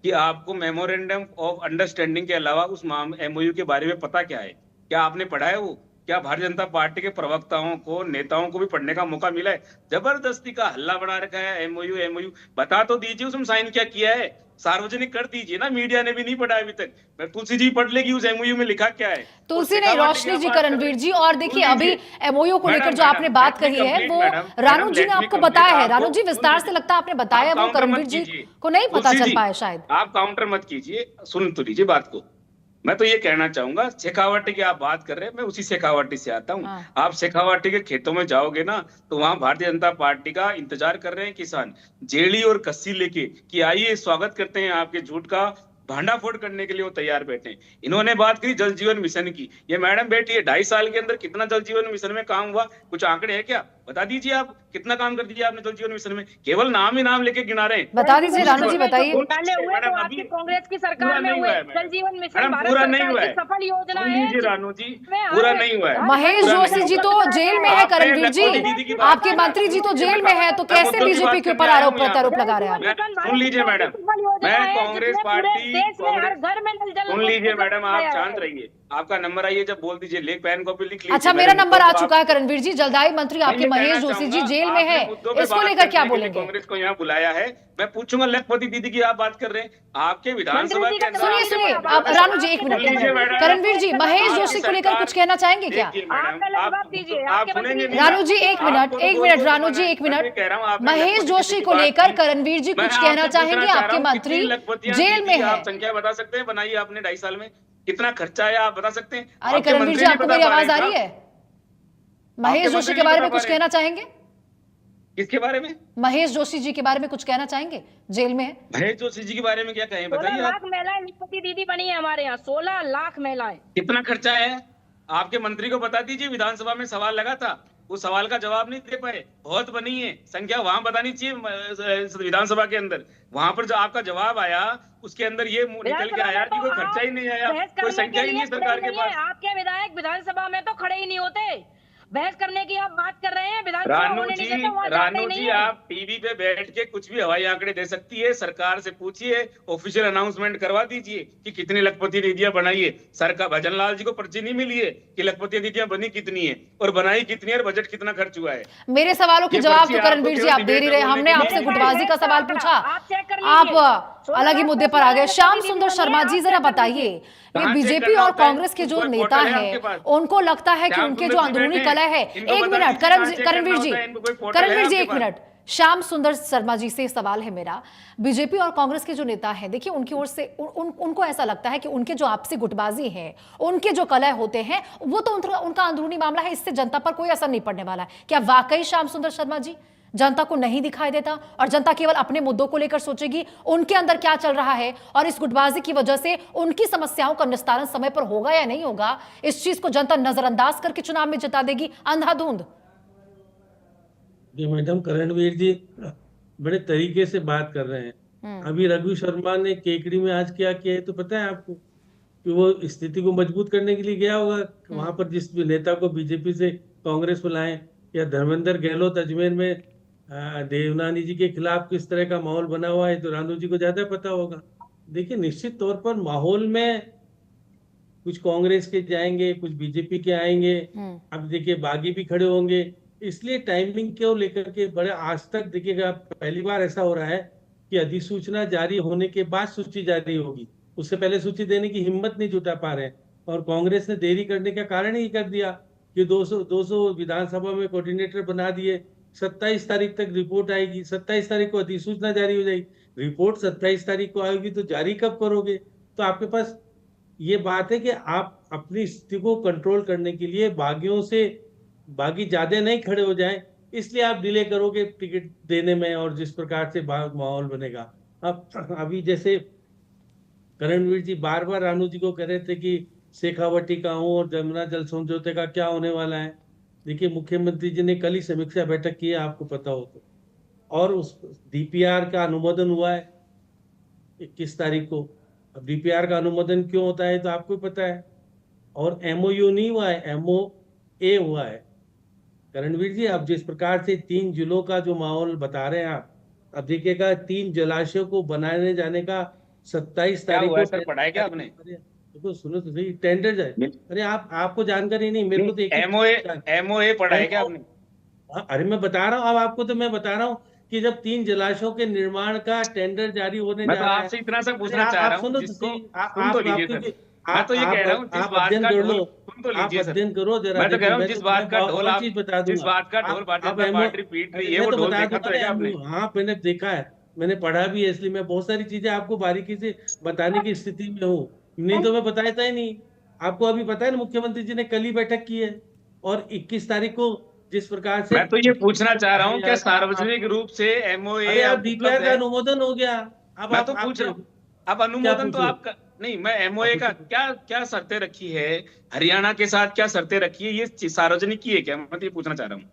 कि आपको मेमोरेंडम ऑफ अंडरस्टैंडिंग के अलावा उस MOU के बारे में पता क्या है? क्या आपने पढ़ा है वो? क्या भारतीय जनता पार्टी के प्रवक्ताओं को, नेताओं को भी पढ़ने का मौका मिला है? जबरदस्ती का हल्ला बना रखा है, MOU। बता तो दीजिए उसमें साइन क्या किया है, सार्वजनिक कर दीजिए ना। मीडिया ने भी नहीं पढ़ा अभी तक। मैं तुलसी जी पढ़ लेगी उस MOU में लिखा क्या है।
तुलसी नहीं, रोशनी जी, करणवीर जी। और देखिए अभी MOU को लेकर जो आपने बात कही है वो रानू जी ने आपको बताया है। रानू जी, विस्तार से लगता है आपने बताया, वो करणवीर जी को नहीं पता चल पाया शायद।
आप काउंटर मत कीजिए, सुन तो लीजिए बात को। मैं तो ये कहना चाहूंगा, शेखावाटी की आप बात कर रहे हैं, मैं उसी शेखावाटी से आता हूँ। आप शेखावाटी के खेतों में जाओगे ना, तो वहां भारतीय जनता पार्टी का इंतजार कर रहे हैं किसान, जेड़ी और कस्सी लेके कि आइए स्वागत करते हैं आपके झूठ का भांडाफोड़ करने के लिए वो तैयार बैठे हैं। इन्होंने बात करी जल जीवन मिशन की। ये मैडम बैठी है, 2.5 साल के अंदर कितना जल जीवन मिशन में काम हुआ, कुछ आंकड़े है क्या? बता दीजिए आप, कितना काम कर दिया आपने जल जीवन मिशन में? केवल नाम ही नाम लेके गिना रहे हैं।
बता दीजिए रानू जी, बताइए।
कांग्रेस की सरकार में हुए जल जीवन मिशन
पूरा नहीं हुआ है,
सफल योजना
सुन लीजिए रानू जी, पूरा नहीं हुआ है।
महेश जोशी जी तो जेल में है, करणवीर जी आपके मंत्री जी तो जेल में है, तो कैसे बीजेपी के ऊपर आरोप प्रत्यारोप लगा रहे हैं आप?
सुन लीजिए मैडम, मैं कांग्रेस पार्टी, सुन लीजिए मैडम, आप शांत रहिए। आपका नंबर आइए, जब बोल दीजिए, लेख पेन कॉपी लिख लीजिए।
अच्छा, मेरा नंबर आ चुका है करणवीर जी। जलदायी मंत्री आपके महेश जोशी जी जेल में है, इसको लेकर क्या बोलेंगे?
कांग्रेस को यहाँ बुलाया है, मैं पूछूंगा। लखपति दीदी की आप बात कर रहे हैं, आपके विधानसभा के अंदर।
सुनिए आप रानू जी, एक मिनट। करणवीर जी, महेश जोशी को लेकर कुछ कहना चाहेंगे क्या? रानू जी एक मिनट, रानू जी एक मिनट। महेश जोशी को लेकर करणवीर जी कुछ कहना चाहेंगे? आपके मंत्री जेल में है।
संख्या बता सकते हैं बनाई आपने 2.5 साल में? कितना खर्चा आया आप बता सकते हैं?
अरे करणवीर जी, आपको मेरी आवाज आ रही है? महेश जोशी के बारे में कुछ कहना चाहेंगे?
किसके बारे में?
महेश जोशी जी के बारे में कुछ कहना चाहेंगे? जेल में है।
महेश जोशी जी के बारे में क्या कहें, बताइए।
16 लाख महिलाएं लखपति दीदी बनी है हमारे यहाँ, 16 लाख महिलाएं।
कितना खर्चा है आपके मंत्री को बता दीजिए। विधानसभा में सवाल लगा था, उस सवाल का जवाब नहीं दे पाए। बहुत बनी है संख्या, वहां बतानी चाहिए विधानसभा के अंदर। वहां पर जो आपका जवाब आया उसके अंदर ये निकल के आया कि कोई खर्चा ही नहीं आया, कोई संख्या ही नहीं है सरकार के पास।
आपके विधायक विधानसभा में तो खड़े ही नहीं होते। बहस करने की आप बात कर रहे हैं, विधानसभा होने नहीं देते, वहां जाते ही नहीं है।
आप टीवी पे बैठ के कुछ भी हवाई आंकड़े दे सकती है, सरकार से पूछिए, ऑफिशियल अनाउंसमेंट करवा दीजिए कि कितनी लखपति दीदियां बनाई है। सरकार भजन लाल जी को पर्ची नहीं मिली है कि लखपति दीदियां बनी कितनी है और बनाई कितनी है और बजट कितना खर्च हुआ है।
मेरे सवालों के जवाब तो करणवीर जी आप दे ही रहे। हमने आपसे गुटबाजी का सवाल पूछा, आप अलग ही मुद्दे पर आ गए। श्याम सुंदर शर्मा जी, जरा बताइए, ये बीजेपी और कांग्रेस के जो नेता हैं, उनको लगता है कि उनके जो अंदरूनी कलह है। एक मिनट करणवीर जी एक मिनट। श्याम सुंदर शर्मा जी से सवाल है मेरा। बीजेपी और कांग्रेस के जो नेता हैं, देखिए उनकी ओर से उनको ऐसा लगता है कि उनके जो आपसी गुटबाजी है, उनके जो कलह होते हैं, वो तो उनका अंदरूनी मामला है, इससे जनता पर कोई असर नहीं पड़ने वाला है। क्या वाकई श्याम सुंदर शर्मा जी जनता को नहीं दिखाई देता और जनता केवल अपने मुद्दों को लेकर सोचेगी उनके अंदर क्या चल रहा है, और इस गुटबाजी की वजह से उनकी समस्याओं का निस्तारण समय पर होगा या नहीं होगा, इस चीज को जनता नजरअंदाज करके चुनाव में जिता देगी अंधाधुंध?
मैडम, करणवीर जी बड़े तरीके से बात कर रहे हैं। अभी रघु शर्मा ने केकड़ी में आज क्या किया है तो पता है आपको? कि वो स्थिति को मजबूत करने के लिए गया होगा। वहां पर जिस भी नेता को बीजेपी से कांग्रेस में लाए, या धर्मेंद्र गहलोत अजमेर में देवनानी जी के खिलाफ किस तरह का माहौल बना हुआ है, तो रानू जी को ज्यादा पता होगा। देखिए, निश्चित तौर पर माहौल में कुछ कांग्रेस के जाएंगे, कुछ बीजेपी के आएंगे। अब देखिए बागी भी खड़े होंगे, इसलिए टाइमिंग को लेकर के बड़े आज तक देखिएगा पहली बार ऐसा हो रहा है कि अधिसूचना जारी होने के बाद सूची जारी होगी, उससे पहले सूची देने की हिम्मत नहीं जुटा पा रहे हैं। और कांग्रेस ने देरी करने का कारण ही कर दिया कि 200 विधानसभा में कोऑर्डिनेटर बना दिए। 27 तारीख तक रिपोर्ट आएगी, 27 तारीख को अधिसूचना जारी हो जाएगी। रिपोर्ट 27 तारीख को आएगी तो जारी कब करोगे? तो आपके पास ये बात है कि आप अपनी स्थिति को कंट्रोल करने के लिए बागी ज्यादा नहीं खड़े हो जाएं, इसलिए आप डिले करोगे टिकट देने में, और जिस प्रकार से माहौल बनेगा। अब अभी जैसे करणवीर जी बार बार रानू जी को कह रहे थे कि शेखावटी का हूं और जमुना जल समझौते का क्या होने वाला है। देखिए, मुख्यमंत्री जी ने कल ही समीक्षा बैठक की है, आपको पता हो तो, और उस डीपीआर का अनुमोदन हुआ है 21 तारीख को। अब डीपीआर का अनुमोदन क्यों होता है तो आपको पता है, और एमओयू नहीं हुआ है, एमओए हुआ है। करणवीर जी, अब जिस प्रकार से 3 जिलों का जो माहौल बता रहे हैं आप, अब देखिएगा 3 जलाशयों को बनाने जाने का 27 तारीख को
पढ़ा है क्या आपने?
देखो सुनो तो सही, टेंडर जाए। अरे आपको जानकारी नहीं, मेरे को तो
एमओए पढ़ा है क्या आपने?
अरे मैं बता रहा हूँ, अब आपको तो मैं बता रहा हूँ कि जब 3 जलाशयों के निर्माण का टेंडर जारी होने जा रहा है,
आपसे इतना सा पूछना चाह रहा हूँ,
सुनो तो सही,
मैं तो ये कह रहा हूँ
आप अध्ययन करो जरा।
मैं तो कह रहा हूँ जिस बात का ढोल भारतीय पार्टी पीट रही है वो ढोल देखा तो है आपने?
हाँ, मैंने देखा है, मैंने पढ़ा भी है, इसलिए मैं बहुत सारी चीजें आपको बारीकी से बताने की स्थिति में हूँ। नहीं तो मैं बताता ही नहीं आपको। अभी पता है ना, मुख्यमंत्री जी ने कल ही बैठक की है, और 21 तारीख को जिस प्रकार से,
मैं तो ये पूछना चाह रहा हूँ कि सार्वजनिक रूप से एमओए
डीपीआर का अनुमोदन हो गया। अब
मैं तो पूछ रहा हूँ, अब अनुमोदन तो आपका नहीं, मैं एमओए का क्या शर्तें रखी है, हरियाणा के साथ क्या शर्तें रखी है, ये सार्वजनिक की है क्या, मैं तो ये पूछना चाह रहा हूँ।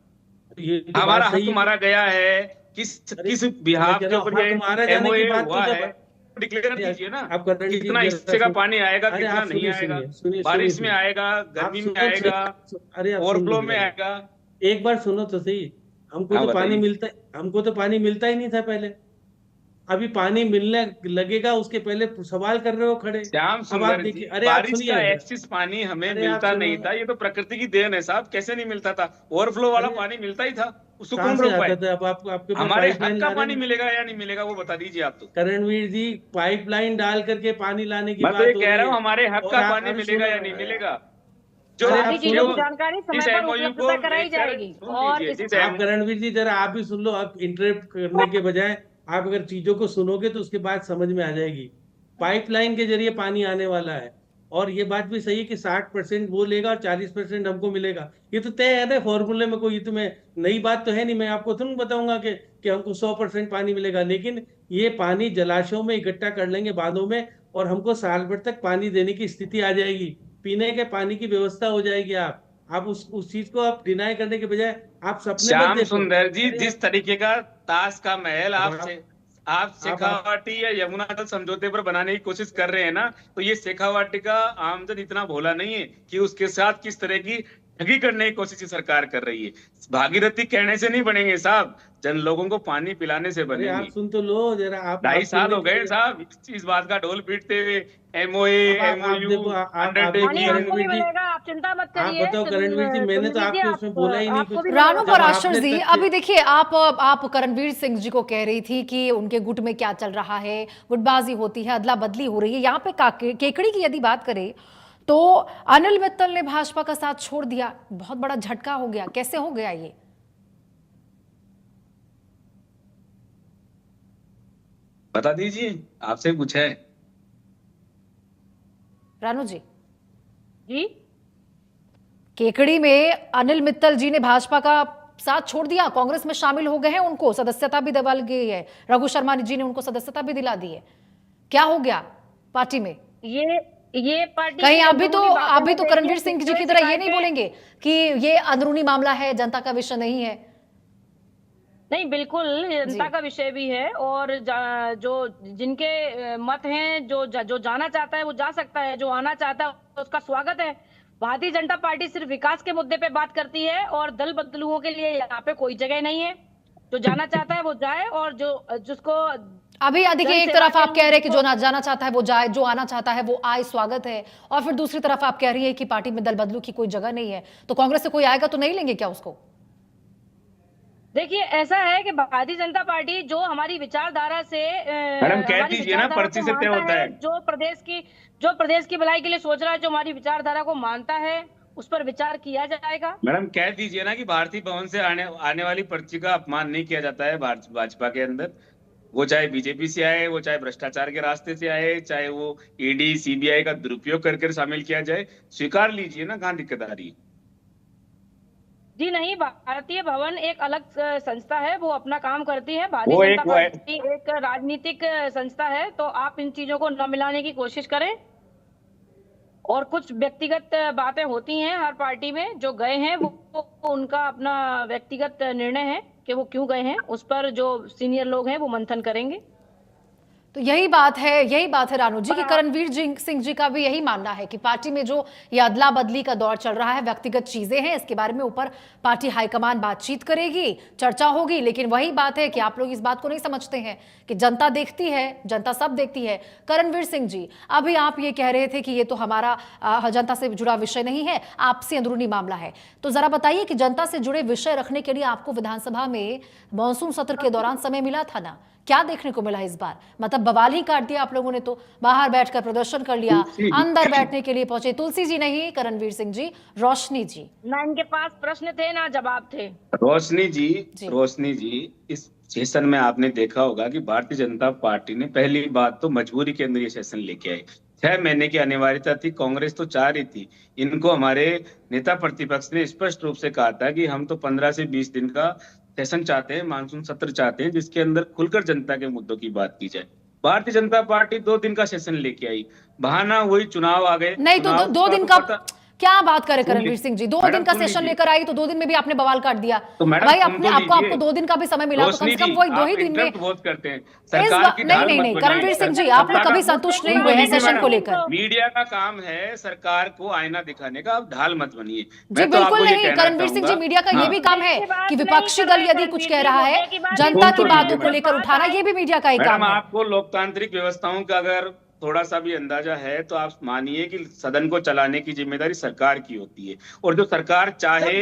ये तो
हमारा
बात
हक
सही है।
मारा गया है, किस बिहाफ के ऊपर ये
मारा जाने
एमओए
की बात
हुआ
तो
है, डिक्लेयर कीजिए ना।
आप करण जी
कितना
जरा
हिस्से का पानी आएगा,
अरे
कितना
आप
नहीं
सुनिए
आएगा,
सुनिए सुनिए
बारिश
सुनिए
में
सुनिए।
आएगा,
आप
गर्मी में
सुनो
आएगा,
अरे आप सुन
ओवरफ्लो
लीजिए
में
पहले,
आएगा।
एक बार सुनो तो सही।
हाँ बताइए।
हमको तो पानी मिलता ही नहीं था पहले। अभी पानी मिलने लगेगा, उसके पहले सवाल कर रहे हो खड़े।
श्याम
अब आप
सुंदर जी,
देखिए, अरे आप
बारिश
सुनिए
का
ना।
एक्सिस पानी हमें
अरे आप
मिलता
सुनो।
नहीं था, ये तो प्रकृति की देन है साहब, कैसे नहीं मिलता था, ओवरफ्लो वाला
अरे
पानी मिलता ही था, उसको
कहाँ
कौन
से
रोक
आता
पाए।
था? अब आप आपके ऊपर
हमारे हक
पाइपलाइन
का
ला रहे
पानी
हैं।
मिलेगा या नहीं मिलेगा वो बता दीजिए आप तो।
करणवीर जी, पाइपलाइन डाल करके पानी लाने की
मैं तो ये
बात हो
कह
रही
रहा हूँ
है।
हमारे हक
और
का
आप
पानी
अरे
मिलेगा
सुनो,
या नहीं मिलेगा। जो
अरे आप
सारी चीजों
जो
की
सुनो।
जानकारी
जिस
समय पर
एमओयू को
उपलब्धता कराई
लेकर,
जाएगी।
सुन
और
लीजिए,
इस
जिस
आप करणवीर जी जरा आप भी सुन लो। आप इंटरप्ट करने के बजाय आप अगर चीजों को सुनोगे तो उसके बाद समझ में आ जाएगी। पाइपलाइन के जरिए पानी आने वाला है, और ये बात भी सही है कि 60% वो लेगा और 40% हमको मिलेगा। ये तो तय है ना फॉर्मूले में, कोई तुम्हें नई बात तो है नहीं। मैं आपको तुम बताऊंगा कि हमको 100% पानी मिलेगा, लेकिन ये पानी जलाशयों में इकट्ठा कर लेंगे बांधों में, और हमको साल भर तक पानी देने की स्थिति आ जाएगी। पीने के पानी की व्यवस्था हो जाएगी। आप उस चीज को आप डिनाई करने के बजाय आप सपने मत
श्याम
देखो।
सुंदर जी,
अरे
जिस तरीके का ताश का महल
अब
आप
आप
शेखावाटी या यमुना जल समझौते पर बनाने की कोशिश कर रहे हैं ना, तो ये शेखावाटी का आमजन इतना भोला नहीं है कि उसके साथ किस तरह की ठगी करने की कोशिश ये सरकार कर रही है। भागीरथी कहने से नहीं बनेंगे साहब, जन लोगों को पानी पिलाने से
अरे आप
बनेंगे।
सुन तो लो जरा। आप
2.5 साल
सुनने
हो
के
गए
लिए।
साहब इस बात का ढोल पीटते हुए, एमओए,
अब आप
एमओयू,
देखो, आप देखो
पानी आपको
अंडरटेकिंग।
भी
करणवीर जी।
मिलेगा, आप चिंता मत
आप
करिए।
बताओ करणवीर जी, मैंने तो
सुनील जी,
आपके उसमें
आप
बोला ही नहीं
आपको
कुछ।
भी
रानू
मिलेगा।
जब
पराशर
आपने
जी,
तथ्य
अभी देखिए, आप करणवीर सिंह जी को कह रही थी कि उनके गुट में क्या चल रहा है, गुटबाजी होती है, अदला बदली हो रही है। यहाँ पे केकड़ी की यदि बात करें तो अनिल मित्तल ने भाजपा का साथ छोड़ दिया, बहुत बड़ा झटका हो गया। कैसे हो गया ये?
बता दीजिए, आपसे पूछा है।
रानू जी,
जी,
केकड़ी में अनिल मित्तल जी ने भाजपा का साथ छोड़ दिया, कांग्रेस में शामिल हो गए हैं, उनको सदस्यता भी दिला गई है। रघु शर्मा जी ने उनको सदस्यता भी दिला दी है। क्या हो गया पार्टी में?
ये पार्टी
कहीं
की
अभी तो
अंदरूनी बातें हैं।
करणवीर
देखिए,
सिंह जी की तरह ये नहीं बोलेंगे कि ये अंदरूनी मामला है, जनता का विषय नहीं है?
नहीं, बिल्कुल जनता
जी।
का विषय भी है। और जो जिनके मत हैं, जो जाना चाहता है वो जा सकता है, जो आना चाहता है उसका स्वागत है। भारतीय जनता पार्टी सिर्फ विकास के मुद्दे पे बात करती है, और दल बदलुओं के लिए यहाँ पे कोई जगह नहीं है। जो जाना चाहता है वो जाए, और जिसको
अभी देखिए, एक
जनसेवा
तरफ आप
के
कह रहे हैं कि
लिए
जो ना जाना चाहता है वो जाए, जो आना चाहता है वो आए, स्वागत है। और फिर दूसरी तरफ आप कह रही है कि पार्टी में दल बदलू की कोई जगह नहीं है, तो कांग्रेस से कोई आएगा तो नहीं लेंगे क्या उसको?
देखिए, ऐसा है कि भारतीय जनता पार्टी जो हमारी विचारधारा से
मैडम कह
हमारी
दीजिए ना,
विचारधारा
पर्ची
को
से तय
मानता
होता
है,
है।
जो प्रदेश की भलाई के लिए सोच रहा है, जो हमारी विचारधारा को मानता है, उस पर विचार किया जाएगा।
मैडम कह दीजिए ना कि भारतीय भवन से आने वाली पर्ची का अपमान नहीं किया जाता है भाजपा के अंदर। वो चाहे बीजेपी से आए, वो चाहे भ्रष्टाचार के रास्ते से आए, चाहे वो ईडी सीबीआई का दुरुपयोग करके शामिल किया जाए, स्वीकार लीजिए ना, कहाँ दिक्कत आ रही है।
जी नहीं, भारतीय भवन एक अलग संस्था है, वो अपना काम करती है। भारतीय
वो
जनता
एक
पार्टी एक राजनीतिक संस्था है, तो आप इन चीजों को न मिलाने की कोशिश करें। और कुछ व्यक्तिगत बातें होती हैं हर पार्टी में, जो गए हैं वो उनका अपना व्यक्तिगत निर्णय है कि वो क्यों गए हैं। उस पर जो सीनियर लोग हैं वो मंथन करेंगे।
तो यही बात है रानू जी, कि करणवीर सिंह जी का भी यही मानना है कि पार्टी में जो ये अदला बदली का दौर चल रहा है, व्यक्तिगत चीजें हैं, इसके बारे में ऊपर पार्टी हाईकमान बातचीत करेगी, चर्चा होगी। लेकिन वही बात है कि आप लोग इस बात को नहीं समझते हैं कि जनता देखती है, जनता सब देखती है। करणवीर सिंह जी, अभी आप ये कह रहे थे कि ये तो हमारा जनता से जुड़ा विषय नहीं है, आपसे अंदरूनी मामला है। तो जरा बताइए कि जनता से जुड़े विषय रखने के लिए आपको विधानसभा में मानसून सत्र के दौरान समय मिला था ना? क्या देखने को मिला इस बार? मतलब बवाल ही काट दिया आप लोगों ने। तो बाहर बैठकर प्रदर्शन कर लिया, अंदर बैठने के लिए पहुंचे तुलसी जी नहीं, करणवीर सिंह जी, रोशनी जी।
ना इनके पास प्रश्न थे ना जवाब थे।
रोशनी जी, इस सेशन में आपने देखा होगा कि भारतीय जनता पार्टी ने पहली बात तो मजबूरी के अंदर ये सेशन लेके आई। 6 महीने की अनिवार्यता थी, कांग्रेस तो चाह रही थी। इनको हमारे नेता प्रतिपक्ष ने स्पष्ट रूप से कहा था कि हम तो 15 से 20 दिन का सेशन चाहते हैं, मानसून सत्र चाहते हैं, जिसके अंदर खुलकर जनता के मुद्दों की बात की जाए। भारतीय जनता पार्टी 2 दिन का सेशन लेके आई, बहाना वही चुनाव आ गए।
नहीं तो
चुनाव
दो दिन
तो
का
पता-
क्या बात करें
सुन
करणवीर
ली-
सिंह जी, 2
मैडम
दिन का
सुन
सेशन
लीजिए।
लेकर आई तो 2 दिन में भी आपने बवाल काट दिया।
तो मैडम
भाई
सुन
अपने
तो
आपको
लीजिए।
2 दिन का भी समय मिला तो कम
रोशनी
से कम
जी,
वही 2
आप
ही दिन में।
इंटरप्ट बहुत करते हैं,
इस
सरकार
बात
की
नहीं
ढाल
नहीं
मत
नहीं
बनिए।
करणवीर सिंह जी, आप लोग
सरकार
कभी
का-
संतुष्ट नहीं
सुन
हुए हैं
लीजिए
सेशन को
मैडम,
लेकर।
मीडिया का काम है सरकार को आईना दिखाने का, आप ढाल मत बनिए।
जी
मैं तो
बिल्कुल
आपको ये
नहीं
कहना
करणवीर सिंह जी,
चाहूंगा-
मीडिया का ये
हाँ।
भी काम है कि विपक्षी दल यदि कुछ कह रहा है जनता
सुन
की
तो
बातों
लीजिए
को लेकर उठाना, ये भी मीडिया का ही
मैडम,
काम है।
आपको लोकतांत्रिक व्यवस्थाओं का अगर थोड़ा सा भी अंदाजा है तो आप मानिए कि सदन को चलाने की जिम्मेदारी सरकार की होती है, और जो सरकार चाहे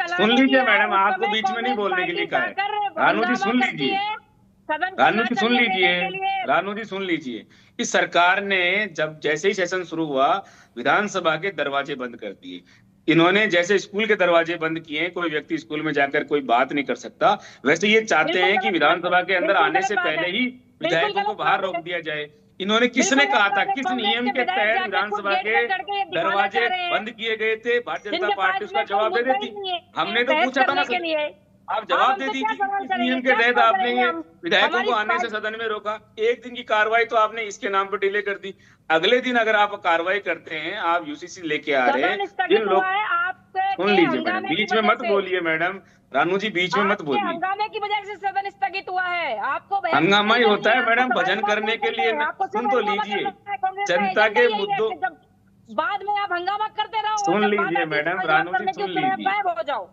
सुन लीजिए मैडम, आपको बीच में नहीं बोलने के लिए कहा है। रानू जी सुन लीजिए, रानू जी सुन लीजिए, रानू जी सुन लीजिए। इस सरकार ने जब जैसे ही सेशन शुरू हुआ, विधानसभा के दरवाजे बंद कर दिए। इन्होंने जैसे स्कूल के दरवाजे बंद किए, कोई व्यक्ति स्कूल में जाकर कोई बात नहीं कर सकता, वैसे ये चाहते हैं कि विधानसभा के अंदर आने से पहले ही विधायकों को बाहर रोक दिया जाए। इन्होंने किसने कहा था, किस नियम के तहत विधानसभा के दरवाजे बंद किए गए थे? भारतीय जनता पार्टी उसका जवाब दे देती। हमने तो पूछा था ना, आप जवाब दे दी कि किस नियम के तहत आपने ये विधायकों को आने से सदन में रोका। एक दिन की कार्रवाई तो आपने इसके नाम पर डिले कर दी। अगले दिन अगर आप कार्रवाई करते हैं, आप यूसीसी लेके आ रहे हैं, जिन लोग सुन लीजिए मैडम, बीच में मत बोलिए मैडम, रानू जी बीच में मत बोलिए।
हंगामे की वजह से सदन स्थगित हुआ है। आपको
हंगामा ही होता है मैडम भजन करने के लिए। सुन तो लीजिए, जनता के मुद्दों
बाद में आप हंगामा करते रहो।
सुन लीजिए मैडम, रानू जी सुन लीजिए,
हो जाओ।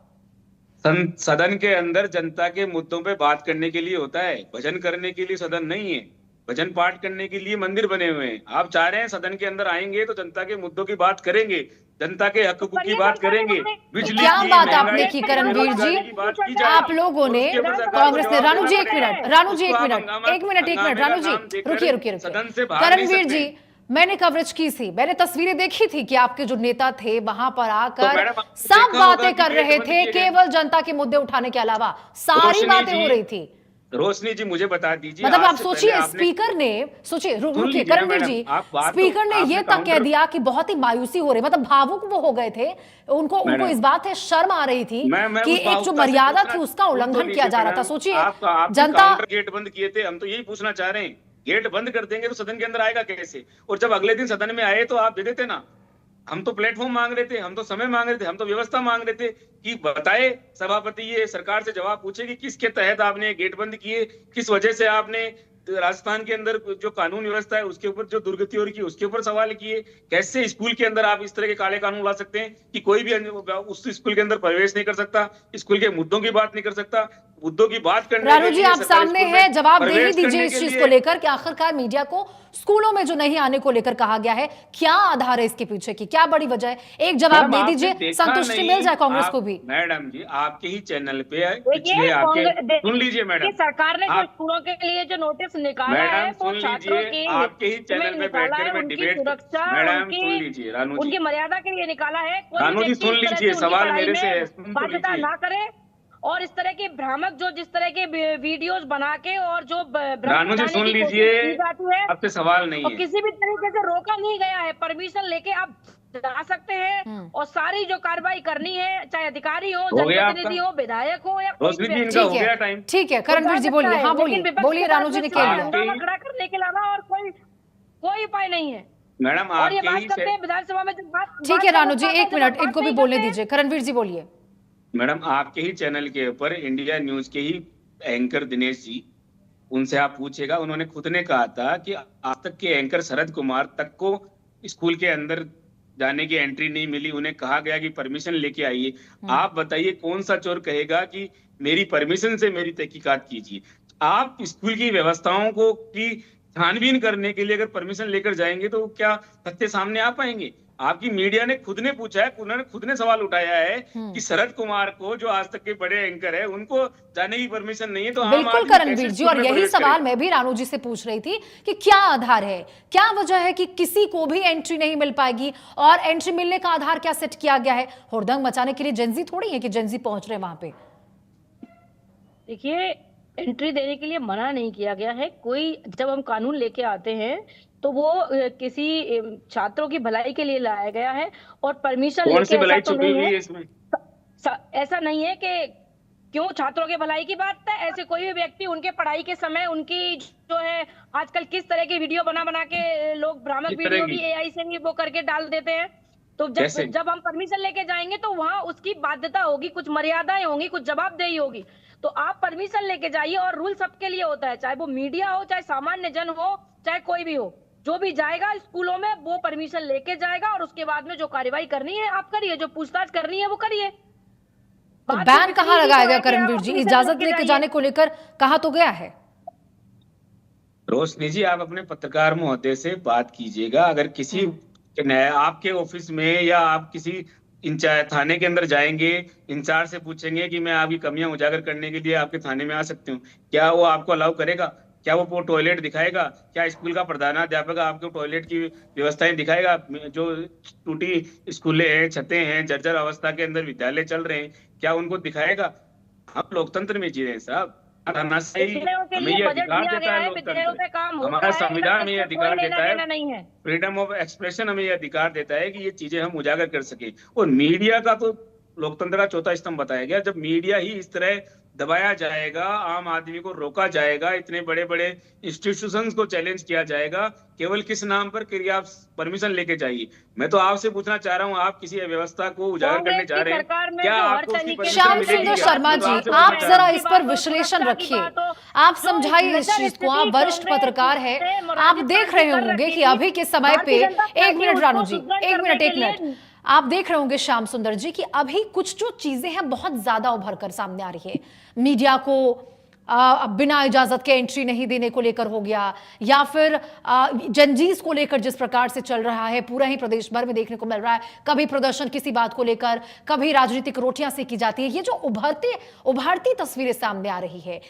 सदन के अंदर जनता के मुद्दों पे बात करने के लिए होता है, भजन करने के लिए सदन नहीं है। भजन पाठ करने के लिए मंदिर बने हुए हैं। आप चाह रहे हैं सदन के अंदर आएंगे तो जनता के मुद्दों की बात करेंगे, जनता के हक की बात करेंगे। बिजली
क्या
की,
बात
महंगाई
आपने की करणवीर जी,
की बात की जाए।
आप लोगों ने
उसके ऊपर सरकार को
कांग्रेस ने,
जवाब
रानू जी
देना
एक मिनट,
है।
रानू जी एक
उसको आप
मिनट,
हंगामा-
एक मिनट
हंगामे
रानू
का
जी
नाम देकर
रुकिए रुकिए
सदन से
रुकिए।
बाहर नहीं
करणवीर
सकते।
जी, मैंने कवरेज की थी, मैंने तस्वीरें देखी थी कि आपके जो नेता थे वहां पर
तो
आकर
मैडम, आपने
सब
देखा होगा
बातें
कि
कर रहे
गेट बंद
थे,
किए गए।
केवल जनता के मुद्दे उठाने के अलावा सारी
रोशनी
बातें
जी,
हो रही थी।
रोशनी जी मुझे बता दीजिए,
मतलब
आज
आप
से
सोचिए,
पहले आपने-
स्पीकर ने सोचिए,
सुन
रुकिए
लीजिए ना
करणवीर
मैडम,
जी,
आप बात तो-
स्पीकर ने
आपने
ये तक कह
काउंटर-
दिया कि बहुत ही मायूसी हो रही, मतलब भावुक वो हो गए थे, उनको
मैडम,
इस बात से शर्म आ रही थी
मैं
कि
उस
एक जो
भावुकता से
मर्यादा
पूछना-
थी उसका
सुन तो
उल्लंघन
लीजिए
किया जा रहा था।
मैडम,
सोचिए
आपने
जनता,
काउंटर गेट बंद किए थे, हम तो यही पूछना चाह रहे हैं, गेट बंद कर देंगे तो सदन के अंदर आएगा कैसे? और जब अगले दिन सदन में आए तो आप दे देते ना। हम तो प्लेटफॉर्म मांग रहे थे, हम तो समय मांग रहे थे, हम तो व्यवस्था मांग रहे थे कि बताए सभापति, ये सरकार से जवाब पूछे कि किसके तहत आपने गेट बंद किए, किस वजह से आपने राजस्थान के अंदर जो कानून व्यवस्था है उसके ऊपर जो दुर्गति हो रही है उसके ऊपर सवाल किए। कैसे स्कूल के अंदर आप इस तरह के काले कानून ला सकते हैं कि कोई भी उस स्कूल के अंदर प्रवेश नहीं कर सकता, स्कूल के मुद्दों की बात नहीं कर सकता। मुद्दों की बात करने
रानू
के
जी
लिए
आप
सरकारी
सामने
स्कूल में
है, जवाब दे ही
प्रवेश
दीजिए
करने
इस
के
चीज
लिए-
को लेकर कि आखिरकार मीडिया को स्कूलों में जो नहीं आने को लेकर कहा गया है, क्या आधार है इसके पीछे की, क्या बड़ी वजह है? एक जवाब दे
मैडम,
दीजिए,
आपने देखा
संतुष्टि
नहीं,
मिल जाए कांग्रेस
आप-
को भी।
मैडम जी आपके ही चैनल पे
देखिए,
पिछले आपके
कांग्रेस-
सुन लीजिए मैडम,
सरकार ने जो
आप-
स्कूलों के लिए जो नोटिस निकाला है
मैडम
वो
सुन
छात्रों
लीजिए,
की
आपके ही चैनल पे
निकाला है,
बैठकर मैं
उनकी
डिबेट,
सुरक्षा,
मैडम सुन लीजिए रानू
उनकी
जी,
मर्यादा के लिए निकाला है। कोई
रानू जी
व्यक्ति
सुन
इस तरह
लीजिए,
से उनकी
सवाल
पढ़ाई
मेरे से
में
है, सुन तो
बाध्यता
लीजिए।
ना करे, और इस तरह के भ्रामक जो जिस तरह के वीडियोस बना के और जो
रानू जी सुन लीजिए, आपसे सवाल नहीं
और
है।
किसी भी तरीके से रोका नहीं गया है। परमिशन लेके आप जा सकते हैं और सारी जो कार्रवाई करनी है, चाहे अधिकारी हो, जनप्रतिनिधि हो, विधायक हो या
रोशनी जी इनका हो गया टाइम।
ठीक है करणवीर जी बोलिए, हाँ बोलिए बोलिए, रानू जी ने कह लिया।
हंगामा खड़ा करने के अलावा और कोई उपाय नहीं है।
मैडम
और ये
आपके
बात
ही
करते हैं विधानसभा में जब बात,
ठीक है रानू जी, एक मिनट इनको भी बोलने दीजिए। करणवीर जी बोलिए।
मैडम आपके ही चैनल के ऊपर इंडिया न्यूज के ही एंकर दिनेश जी, उनसे आप पूछिएगा, उन्होंने खुद ने कहा था कि आज तक के एंकर शरद कुमार तक को स्कूल के अंदर जाने की एंट्री नहीं मिली, उन्हें कहा गया कि परमिशन लेके आइए। आप बताइए कौन सा चोर कहेगा कि मेरी परमिशन से मेरी तहकीकात कीजिए? आप स्कूल की व्यवस्थाओं को की छानबीन करने के लिए अगर परमिशन लेकर जाएंगे तो क्या तथ्य सामने आ पाएंगे? आपकी मीडिया ने खुद ने पूछा है, उन्होंने खुद ने सवाल उठाया है कि शरद कुमार को, जो आज तक के बड़े एंकर है, उनको जाने की परमिशन नहीं है, तो
बिल्कुल करणवीर जी, और यही सवाल मैं भी रानू जी से पूछ रही थी कि क्या आधार है, क्या वजह है कि किसी को भी एंट्री नहीं मिल पाएगी, और एंट्री मिलने का आधार क्या सेट किया गया है? हुड़दंग मचाने के लिए जेंजी थोड़ी है कि जेंजी पहुंच रहे वहां पे।
देखिए, एंट्री देने के लिए मना नहीं किया गया है। कोई जब हम कानून लेके आते हैं तो वो किसी छात्रों की भलाई के लिए लाया गया है, और परमिशन
कौन सी
लेके
भलाई
ऐसा तो
छुपी
नहीं
हुई है
है,
इसमें?
ऐसा नहीं है कि
क्यों? छात्रों के भलाई की बात है। ऐसे कोई भी व्यक्ति उनके पढ़ाई के समय उनकी जो है आजकल किस तरह की वीडियो बना बना के लोग भ्रामक
किस तरह
वीडियो
की?
भी एआई से ही वो करके डाल देते हैं। तो
कैसे?
जब हम परमिशन लेके जाएंगे तो वहां उसकी बाध्यता होगी, कुछ मर्यादाएं होंगी, कुछ जवाबदेही होगी। तो आप परमिशन लेके जाइए, और रूल सबके लिए होता है, चाहे वो मीडिया हो, चाहे सामान्य जन हो, चाहे कोई भी हो। जो भी जाएगा स्कूलों में वो परमिशन लेके जाएगा, और उसके बाद में जो कार्रवाई करनी है आप करिए, जो पूछताछ करनी है वो करिए।
तो
बात
बैन
सिर्फ
कहाँ
इतनी ही
लगाया
तो
गया
है कि आप
करणवीर जी?
परमिशन
इजाजत लेके
जाइए।
जाने को लेकर कहा तो गया है।
रोशनी जी, आप अपने पत्रकार महोदय से बात कीजिएगा। अगर किसी आपके ऑफिस में या आप किसी इंचार्ज थाने के अंदर जाएंगे, इंचार्ज से पूछेंगे कि मैं आपकी कमियां उजागर करने के लिए आपके थाने में आ सकती हूँ, क्या वो आपको अलाउ करेगा? क्या वो टॉयलेट दिखाएगा? क्या स्कूल का प्रधानाध्यापक आपको टॉयलेट की व्यवस्थाएं दिखाएगा? जो टूटी स्कूलें हैं, छतें हैं, जर्जर अवस्था के अंदर विद्यालय चल रहे हैं, क्या उनको दिखाएगा? हम लोकतंत्र में जी रहे हैं साहब। तानाशाही
विद्यालयों के
हमें
लिए
ये
बजट
अधिकार
दिया
देता
गया
है
है, विद्यालयों
लोकतंत्र।
पे काम हो
हमारा
रहा है,
संविधान हमें ये
इससे कोई
अधिकार
लेना
देता है,
देना नहीं है।
फ्रीडम ऑफ एक्सप्रेशन हमें ये अधिकार देता है कि ये चीजें हम उजागर कर सके। और मीडिया का तो लोकतंत्र का चौथा स्तंभ बताया गया। जब मीडिया ही इस तरह दबाया जाएगा, आम आदमी को रोका जाएगा, इतने बड़े बड़े इंस्टीट्यूशंस को चैलेंज किया जाएगा, केवल किस नाम पर कि आप परमिशन लेके जाइए। मैं तो आपसे पूछना चाह रहा हूं, आप किसी व्यवस्था को उजागर करने
कांग्रेस
जा
की
रहे हैं,
सरकार में
क्या
जो हर
आपको उसकी
तरीके
परमिशन
श्याम
मिलेगी
सुंदर
क्या?
शर्मा
मैं तो
जी,
आपसे
आप
पूछना चाह
जरा
रहा हूं।
इस पर विश्लेषण रखिए, आप समझाइए इस चीज को। आप वरिष्ठ पत्रकार हैं, आप देख रहे होंगे कि अभी के समय पे, एक मिनट रानू जी, एक मिनट, आप देख रहे होंगे श्याम सुंदर जी कि अभी कुछ जो चीजें हैं बहुत ज्यादा उभर कर सामने आ रही है। मीडिया को बिना इजाजत के एंट्री नहीं देने को लेकर हो गया, या फिर जंजीस को लेकर जिस प्रकार से चल रहा है पूरा ही प्रदेश भर में देखने को मिल रहा है। कभी प्रदर्शन किसी बात को लेकर, कभी राजनीतिक रोटियां सेकी जाती है। ये जो उभरती तस्वीरें सामने आ रही है,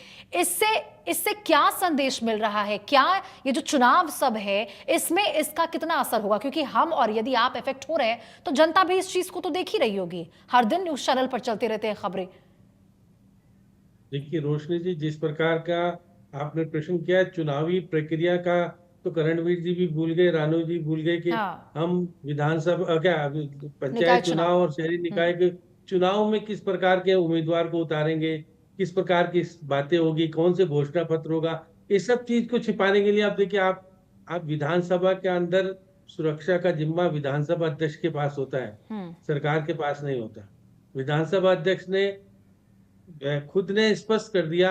इससे क्या संदेश मिल रहा है? क्या ये जो चुनाव सब है इसमें इसका कितना असर होगा? क्योंकि हम और यदि आप इफेक्ट हो रहे हैं तो जनता भी इस चीज को तो देख ही रही होगी। हर दिन न्यूज चैनल पर चलते रहते हैं खबरें।
देखिए रोशनी जी, जिस प्रकार का आपने प्रश्न किया चुनावी प्रक्रिया का, तो करणवीर जी भी भूल गए, रानू जी भूल गए कि हम विधानसभा क्या पंचायत चुनाव और शहरी निकाय के चुनाव में किस प्रकार के उम्मीदवार को उतारेंगे, किस प्रकार की बातें होगी, कौन से घोषणा पत्र होगा। इस सब चीज को छिपाने के लिए आप देखिए, आप विधानसभा के अंदर सुरक्षा का जिम्मा विधानसभा अध्यक्ष के पास होता है, सरकार के पास नहीं होता। विधानसभा अध्यक्ष ने खुद ने स्पष्ट कर दिया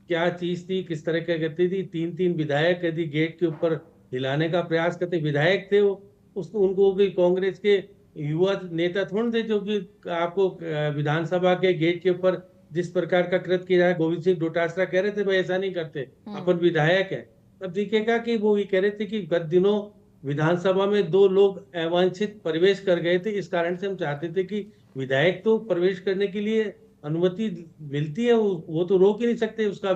क्या चीज थी, किस तरह का करती थी। 3 विधायक यदि गेट के ऊपर हिलाने का प्रयास करते, विधायक थे वो, उसको उनको भी कांग्रेस के युवा नेता थोड़े थे जो कि आपको विधानसभा के गेट के ऊपर जिस प्रकार का कृत्य किया है। गोविंद सिंह डोटासरा कह रहे थे भाई ऐसा नहीं करते, अपन विधायक है। तब दिखेगा कि वो ये कह रहे थे कि गत दिनों विधानसभा में 2 लोग अवांछित प्रवेश कर गए थे, इस कारण से हम चाहते थे कि विधायक तो प्रवेश करने के लिए अनुमति मिलती है, वो तो रोक ही नहीं सकते, उसका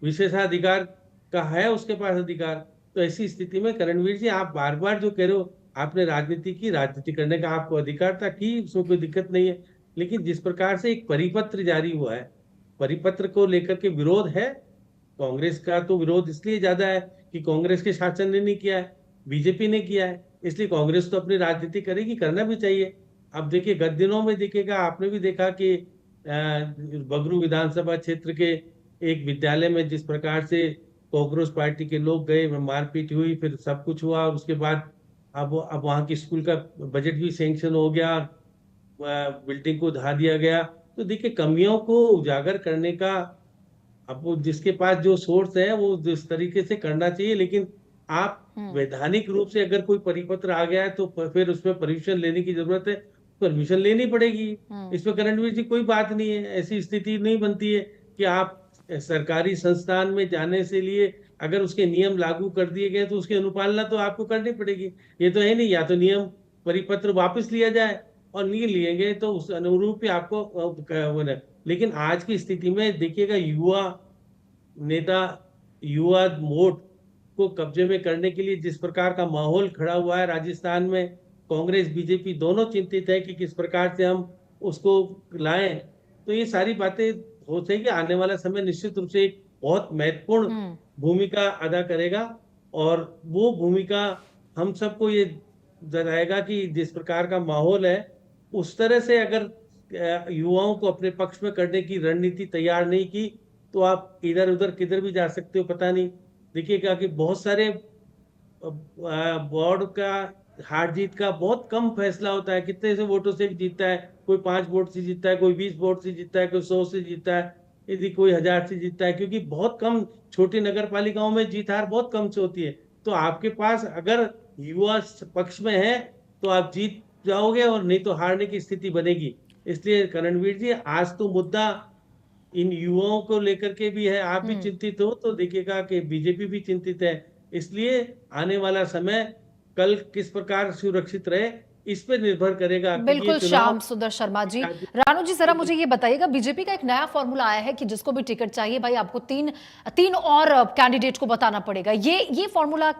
विशेषाधिकार का है उसके पास अधिकार। तो ऐसी स्थिति में करणवीर जी, आप बार बार जो कह रहे हो, आपने राजनीति करने का आपको अधिकार था कि उसमें कोई दिक्कत नहीं है, लेकिन जिस प्रकार से एक परिपत्र जारी हुआ है, परिपत्र को लेकर के विरोध है। कांग्रेस का तो विरोध इसलिए ज्यादा है कि कांग्रेस के शासन ने नहीं किया है, बीजेपी ने किया है, इसलिए कांग्रेस तो अपनी राजनीति करेगी, करना भी चाहिए। अब देखिए गत दिनों में देखिएगा, आपने भी देखा कि बगरू विधानसभा क्षेत्र के एक विद्यालय में जिस प्रकार से कांग्रेस पार्टी के लोग गए, मारपीट हुई, फिर सब कुछ हुआ, और उसके बाद अब वहां की स्कूल का बजट भी सैंक्शन हो गया, बिल्डिंग को ढा दिया गया। तो देखिए कमियों को उजागर करने का अब वो जिसके पास जो सोर्स है वो जिस तरीके से करना चाहिए, लेकिन आप वैधानिक रूप से अगर कोई परिपत्र आ गया है तो फिर उसमें परमिशन लेने की जरूरत है, परमिशन लेनी पड़ेगी। इसमें करणवीर जी कोई बात नहीं है, ऐसी स्थिति नहीं बनती है कि आप सरकारी संस्थान में जाने से लिए अगर उसके नियम लागू कर दिए गए तो उसकी अनुपालना तो आपको करनी पड़ेगी। ये तो है नहीं, या तो नियम परिपत्र वापस लिया जाए और नहीं लिए गए तो उस अनुरूप ही आपको। लेकिन आज की स्थिति में देखिएगा, युवा नेता, युवा वोट को कब्जे में करने के लिए जिस प्रकार का माहौल खड़ा हुआ है राजस्थान में, कांग्रेस बीजेपी दोनों चिंतित है कि किस प्रकार से हम उसको लाएं। तो ये सारी बातें हो सकेगी, आने वाला समय निश्चित रूप से एक बहुत महत्वपूर्ण भूमिका अदा करेगा, और वो भूमिका हम सबको ये जताएगा कि जिस प्रकार का माहौल है उस तरह से अगर युवाओं को अपने पक्ष में करने की रणनीति तैयार नहीं की, तो आप इधर उधर किधर भी जा सकते हो पता नहीं। देखिएगा कि बहुत सारे बोर्ड का हार जीत का बहुत कम फैसला होता है, कितने से वोटों से जीतता है, कोई 5 वोट से जीतता है, कोई 20 वोट से जीतता है, कोई 100 से जीतता है, यदि कोई 1000 से जीतता है, क्योंकि बहुत कम छोटी नगर पालिकाओं में जीत हार बहुत कम से होती है। तो आपके पास अगर युवा पक्ष में है तो आप जीत जाओगे, और नहीं तो हारने की स्थिति बनेगी। इसलिए करणवीर जी, आज तो मुद्दा इन युवाओं को लेकर के भी है, आप भी चिंतित हो, तो देखिएगा कि बीजेपी भी चिंतित है। इसलिए आने वाला समय कल किस प्रकार सुरक्षित रहे, इस पे निर्भर करेगा।
बिल्कुल श्याम सुंदर शर्मा जी। रानू जी, जरा मुझे ये बताइएगा, बीजेपी का एक नया फॉर्मूला आया है कि जिसको भी टिकट चाहिए भाई आपको तीन और कैंडिडेट को बताना पड़ेगा। ये फॉर्मूला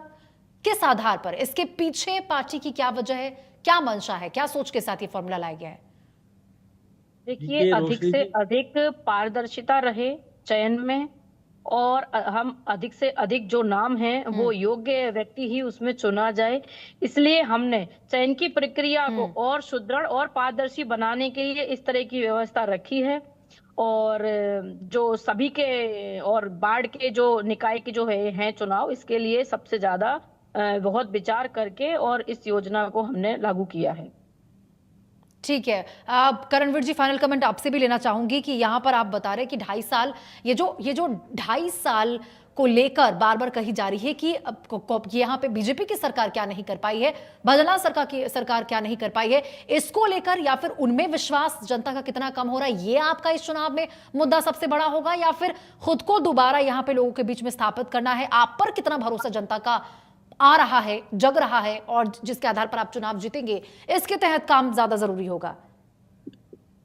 किस आधार पर, इसके पीछे पार्टी की क्या वजह है, क्या मंशा है, क्या सोच के साथ ये फॉर्मूला लाया गया है?
देखिए, अधिक से अधिक पारदर्शिता रहे चयन में, और हम अधिक से अधिक जो नाम है वो योग्य व्यक्ति ही उसमें चुना जाए। इसलिए हमने चयन की प्रक्रिया को और सुदृढ़ और पारदर्शी बनाने के लिए इस तरह की व्यवस्था रखी है। और जो सभी के और वार्ड के जो निकाय के जो हैं चुनाव, इसके लिए सबसे ज्यादा बहुत विचार करके और इस योजना को हमने लागू किया है।
ठीक है, करणवीर जी, फाइनल कमेंट आपसे भी लेना चाहूंगी कि यहां पर आप बता रहे कि 2.5 साल, ये जो 2.5 साल को लेकर बार बार कही जा रही है कि यहाँ पे बीजेपी की सरकार क्या नहीं कर पाई है, भजनलाल सरकार क्या नहीं कर पाई है, इसको लेकर या फिर उनमें विश्वास जनता का कितना कम हो रहा है, ये आपका इस चुनाव में मुद्दा सबसे बड़ा होगा, या फिर खुद को दोबारा यहाँ पे लोगों के बीच में स्थापित करना है? आप पर कितना भरोसा जनता का आ रहा है, जग रहा है, और जिसके आधार पर आप चुनाव जीतेंगे, इसके तहत काम ज्यादा जरूरी होगा?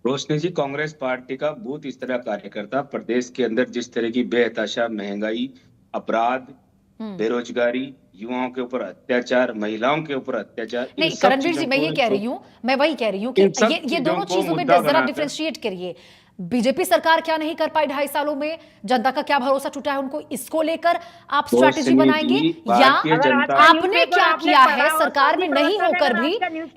रोशनी जी, कांग्रेस पार्टी का बूथ इस तरह कार्यकर्ता प्रदेश के अंदर जिस तरह की बेहताशा, महंगाई, अपराध, बेरोजगारी, युवाओं के ऊपर अत्याचार, महिलाओं के ऊपर अत्याचार,
नहीं करणवीर जी, मैं वही कह रही हूँ कि ये दोनों चीजों में जरा डिफरेंशिएट करिए। बीजेपी सरकार क्या नहीं कर पाई 2.5 सालों में, जनता का क्या भरोसा टूटा है उनको, इसको लेकर आप स्ट्रैटेजी बनाएंगे, या आपने क्या किया है सरकार में नहीं होकर भी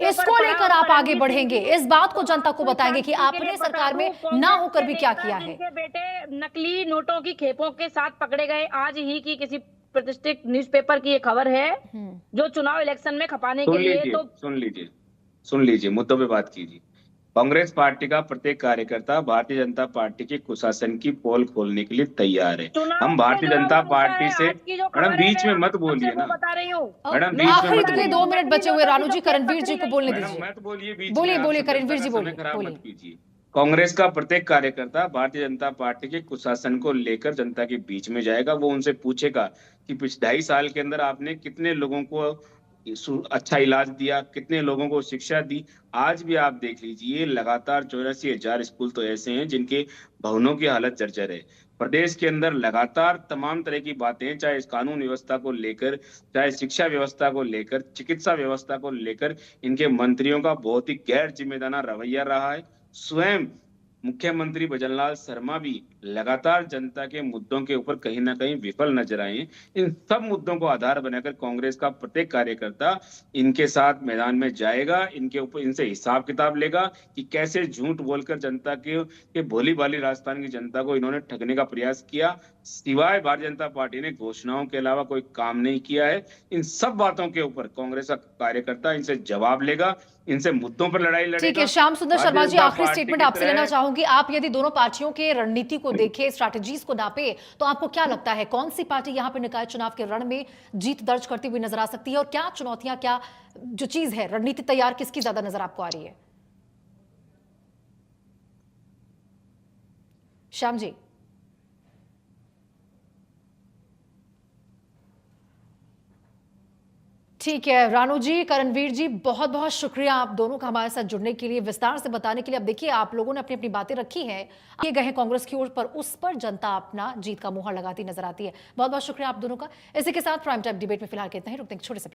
इसको लेकर आप आगे बढ़ेंगे, इस बात को जनता को बताएंगे कि आपने सरकार में ना होकर भी क्या किया है?
बेटे नकली नोटों की खेपों के साथ पकड़े गए, आज ही की किसी प्रतिष्ठित न्यूज़पेपर की ये खबर है, जो चुनाव इलेक्शन में खपाने के लिए। तो
सुन लीजिए, मुद्दों पे बात कीजिए। कांग्रेस पार्टी का प्रत्येक कार्यकर्ता भारतीय जनता पार्टी के कुशासन की पोल खोलने के लिए तैयार है। हम भारतीय जनता पार्टी से, मैडम बीच में मत बोलिए ना, मैडम बीच में
आखिरी 2 मिनट बचे हुए, रानू जी करणवीर जी को बोलने दीजिए।
मत बोलिए,
बोलिए करणवीर जी, बोलिए।
मत कीजिए। कांग्रेस का प्रत्येक कार्यकर्ता भारतीय जनता पार्टी के कुशासन को लेकर जनता के बीच में जाएगा। वो उनसे पूछेगा कि पिछले 2.5 साल के अंदर आपने कितने लोगों को अच्छा इलाज दिया, कितने लोगों को शिक्षा दी। आज भी आप देख लीजिए, लगातार 84,000 स्कूल तो ऐसे हैं जिनके भवनों की हालत जर्जर है। प्रदेश के अंदर लगातार तमाम तरह की बातें, चाहे इस कानून व्यवस्था को लेकर, चाहे शिक्षा व्यवस्था को लेकर, चिकित्सा व्यवस्था को लेकर, इनके मंत्रियों का बहुत ही गैर जिम्मेदाराना रवैया रहा है। स्वयं मुख्यमंत्री भजनलाल शर्मा भी लगातार जनता के मुद्दों के ऊपर कहीं ना कहीं विफल नजर आए। इन सब मुद्दों को आधार बनाकर कांग्रेस का प्रत्येक कार्यकर्ता इनके साथ मैदान में जाएगा, इनके ऊपर इनसे हिसाब किताब लेगा कि कैसे झूठ बोलकर जनता के भोली भाली राजस्थान की जनता को इन्होंने ठगने का प्रयास किया। सिवाय भारतीय जनता पार्टी ने घोषणाओं के अलावा कोई काम नहीं किया है। इन सब बातों के ऊपर कांग्रेस का कार्यकर्ता इनसे जवाब लेगा, इनसे मुद्दों पर लड़ाई लड़ेगा।
ठीक है, श्याम सुंदर शर्मा जी, आखिरी स्टेटमेंट आपसे लेना चाहूंगी। आप यदि दोनों पार्टियों के रणनीति को देखें, स्ट्रैटेजीज को नापे, तो आपको क्या लगता है कौन सी पार्टी यहां पे निकाय चुनाव के रण में जीत दर्ज करती हुई नजर आ सकती है, और क्या चुनौतियां, क्या जो चीज है, रणनीति तैयार किसकी ज्यादा नजर आपको आ रही है? श्याम जी। ठीक है, रानू जी, करणवीर जी, बहुत बहुत शुक्रिया आप दोनों का हमारे साथ जुड़ने के लिए, विस्तार से बताने के लिए। अब देखिए, आप लोगों ने अपनी अपनी बातें रखी हैं, ये गए हैं कांग्रेस की ओर, पर उस पर जनता अपना जीत का मुहर लगाती नजर आती है। बहुत बहुत शुक्रिया आप दोनों का। इसी के साथ प्राइम टाइम डिबेट में फिलहाल के इतना ही, रुकते हैं छोटे से